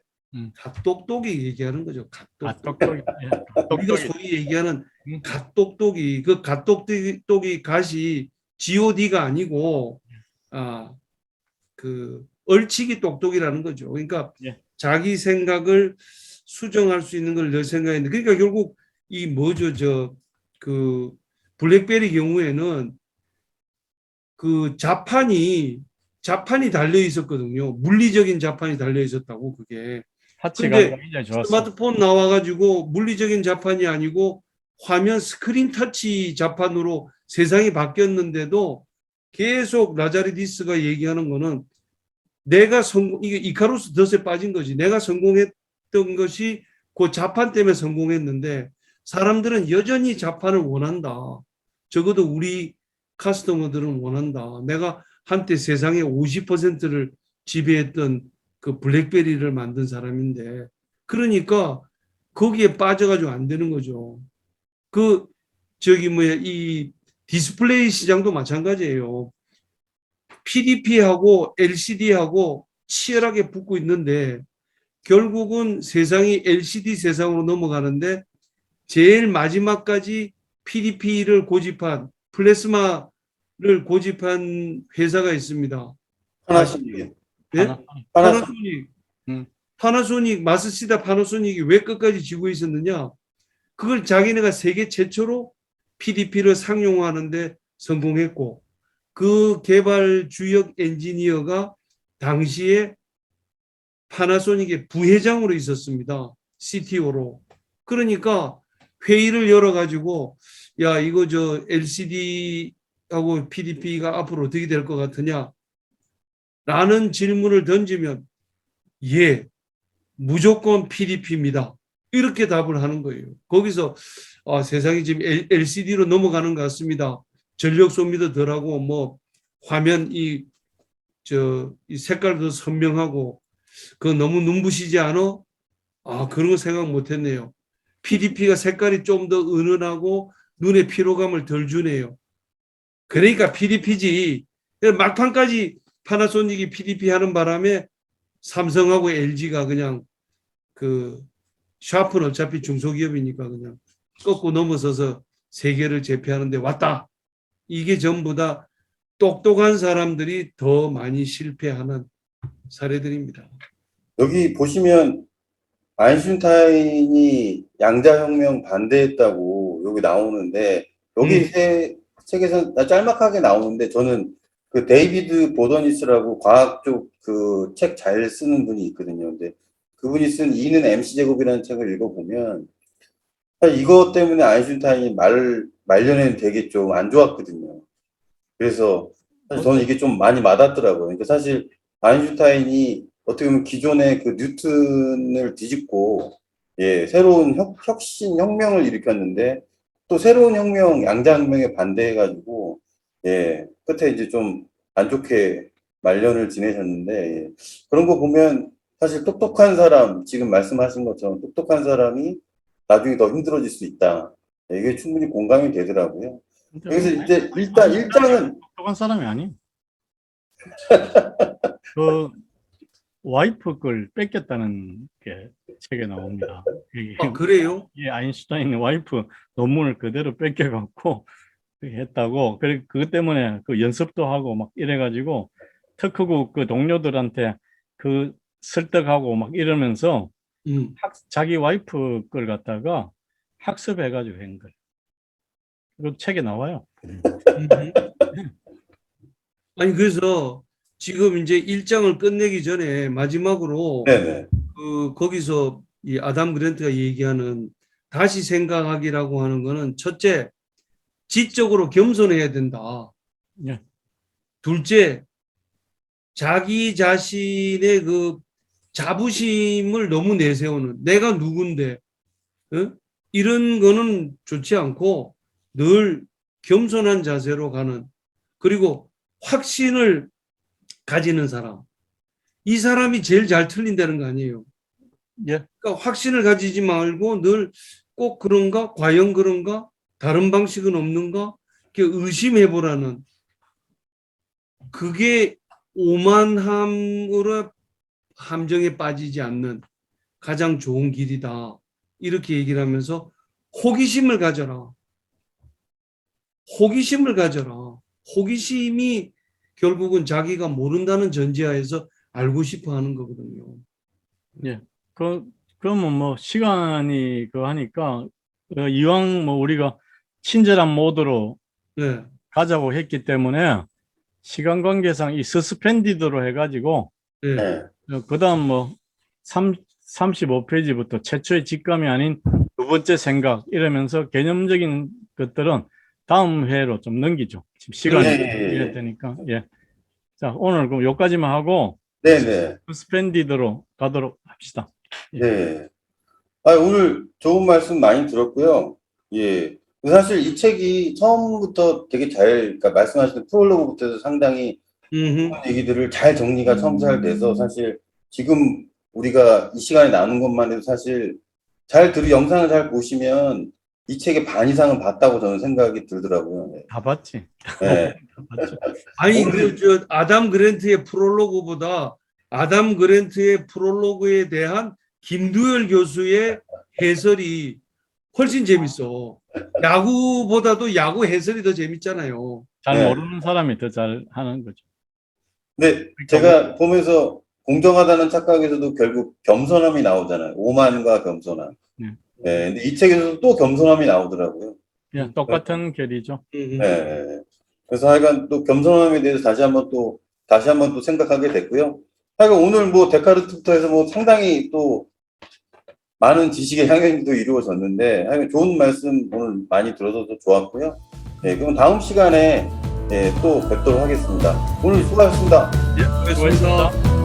갓똑똑이 얘기하는 거죠. 갓똑똑. 똑똑이. 예, 우리가 똑똑이. 소위 얘기하는 음. 갓똑똑이 그 갓똑똑이 갓이 god가 아니고 그 얼치기 똑똑이라는 거죠. 그러니까 예. 자기 생각을 수정할 수 있는 걸 늘 생각했는데 그러니까 결국 이 뭐죠 그 블랙베리 경우에는 그 자판이 달려 있었거든요. 물리적인 자판이 달려 있었다고 그게. 타치가 근데 굉장히 좋았어. 스마트폰 나와가지고 물리적인 자판이 아니고 화면 스크린 터치 자판으로 세상이 바뀌었는데도 계속 라자리디스가 얘기하는 거는 내가 이게 이카루스 덫에 빠진 거지. 내가 성공했던 것이 그 자판 때문에 성공했는데 사람들은 여전히 자판을 원한다. 적어도 우리 카스터머들은 원한다. 내가 한때 세상의 50%를 지배했던 그 블랙베리를 만든 사람인데 그러니까 거기에 빠져가지고 안 되는 거죠. 그 저기 뭐야 이 디스플레이 시장도 마찬가지예요. PDP하고 LCD하고 치열하게 붙고 있는데 결국은 세상이 LCD 세상으로 넘어가는데 제일 마지막까지 PDP를 고집한 플래스마를 고집한 회사가 있습니다. 파나소닉. 네? 파나소닉. 파나소닉. 음. 파나소닉, 마스시다 파나소닉이 왜 끝까지 지고 있었느냐? 그걸 자기네가 세계 최초로 PDP를 상용화하는데 성공했고 그 개발 주역 엔지니어가 당시에 파나소닉의 부회장으로 있었습니다. CTO로. 그러니까 회의를 열어가지고 야 이거 저 LCD하고 PDP가 앞으로 어떻게 될 것 같으냐? 라는 질문을 던지면 예, 무조건 PDP입니다. 이렇게 답을 하는 거예요. 거기서 세상이 지금 LCD로 넘어가는 것 같습니다. 전력 소비도 덜하고 뭐 화면 이 색깔도 선명하고 그 너무 눈부시지 않아? 그런 거 생각 못했네요. PDP가 색깔이 좀 더 은은하고 눈에 피로감을 덜 주네요. 그러니까 PDP지. 막판까지 파나소닉이 PDP 하는 바람에 삼성하고 LG가 그냥 그 샤프는 어차피 중소기업이니까 그냥 꺾고 넘어서서 세계를 제패하는데 왔다. 이게 전부 다 똑똑한 사람들이 더 많이 실패하는 사례들입니다. 여기 보시면 아인슈타인이 양자혁명 반대했다고 여기 나오는데 여기 책에서 짤막하게 나오는데 저는 그 데이비드 보더니스라고 과학 쪽 그 책 잘 쓰는 분이 있거든요. 근데 그분이 쓴 E는 mc제곱이라는 책을 읽어보면 사실 이것 때문에 아인슈타인이 말년에는 되게 좀 안 좋았거든요. 그래서 사실 저는 이게 좀 많이 맞았더라고요. 그러니까 사실 아인슈타인이 어떻게 보면 기존의 그 뉴턴을 뒤집고 예, 새로운 혁신 혁명을 일으켰는데 또 새로운 혁명 양자혁명에 반대해가지고 예, 끝에 이제 좀 안 좋게 말년을 지내셨는데 예, 그런 거 보면 사실 똑똑한 사람 지금 말씀하신 것처럼 똑똑한 사람이 나중에 더 힘들어질 수 있다. 예, 이게 충분히 공감이 되더라고요. 그래서 이제 일단 1장은 똑똑한 사람이 아니에요. 그 와이프 걸 뺏겼다는 게 책에 나옵니다. 그래요? 예, 아인슈타인 와이프 논문을 그대로 뺏겨갖고 했다고. 그래 그것 때문에 그 연습도 하고 막 이래가지고 특허국 그 동료들한테 그 설득하고 막 이러면서 자기 와이프 걸 갖다가 학습해가지고 한 거예요. 그 책에 나와요. 아니 그래서 지금 이제 일장을 끝내기 전에 마지막으로 네네. 거기서 이 아담 그랜트가 얘기하는 다시 생각하기라고 하는 거는 첫째, 지적으로 겸손해야 된다. 예. 둘째, 자기 자신의 그 자부심을 너무 내세우는 내가 누군데 이런 거는 좋지 않고 늘 겸손한 자세로 가는 그리고 확신을 가지는 사람. 이 사람이 제일 잘 틀린다는 거 아니에요. 예. 그러니까 확신을 가지지 말고 늘 꼭 그런가? 과연 그런가? 다른 방식은 없는가? 이렇게 의심해 보라는 그게 오만함으로 함정에 빠지지 않는 가장 좋은 길이다. 이렇게 얘기를 하면서 호기심을 가져라. 호기심을 가져라. 호기심이 결국은 자기가 모른다는 전제하에서 알고 싶어 하는 거거든요. 예. 그러면 뭐 시간이 하니까 이왕 뭐 우리가 친절한 모드로 네. 가자고 했기 때문에 시간 관계상 이 서스펜디드로 해가지고 네. 네. 그다음 뭐 35페이지부터 최초의 직감이 아닌 두 번째 생각 이러면서 개념적인 것들은 다음 회로 좀 넘기죠. 지금 시간이 이래 되니까. 예. 자, 오늘 그럼 여기까지만 하고 네네. 서스펜디드로 가도록 합시다. 네. 아, 오늘 좋은 말씀 많이 들었고요. 예. 사실 이 책이 처음부터 되게 그러니까 말씀하시는 프롤로그부터 해서 상당히 좋은 얘기들을 잘 정리가 처음 잘 돼서 사실 지금 우리가 이 시간에 나눈 것만 해도 사실 영상을 잘 보시면 이 책의 반 이상은 봤다고 저는 생각이 들더라고요. 네. 다 봤지. 네. 다 봤죠. 아니 저 아담 그랜트의 프롤로그보다 아담 그랜트의 프롤로그에 대한 김두열 교수의 해설이 훨씬 재밌어. 야구보다도 야구 해설이 더 재밌잖아요. 잘 네. 모르는 사람이 더 잘 하는 거죠. 근데 제가 보면서 공정하다는 착각에서도 결국 겸손함이 나오잖아요. 오만과 겸손함. 네. 네. 근데 이 책에서도 또 겸손함이 나오더라고요. 예, 똑같은 결이죠. 네. 그래서 하여간 또 겸손함에 대해서 다시 한번 또 생각하게 됐고요. 하여간 오늘 뭐 데카르트부터 해서 뭐 상당히 또 많은 지식의 향연도 이루어졌는데 하여간 좋은 말씀 오늘 많이 들어서 좋았고요. 네, 그럼 다음 시간에 또 뵙도록 하겠습니다. 오늘 수고하셨습니다. 예, 수고하셨습니다.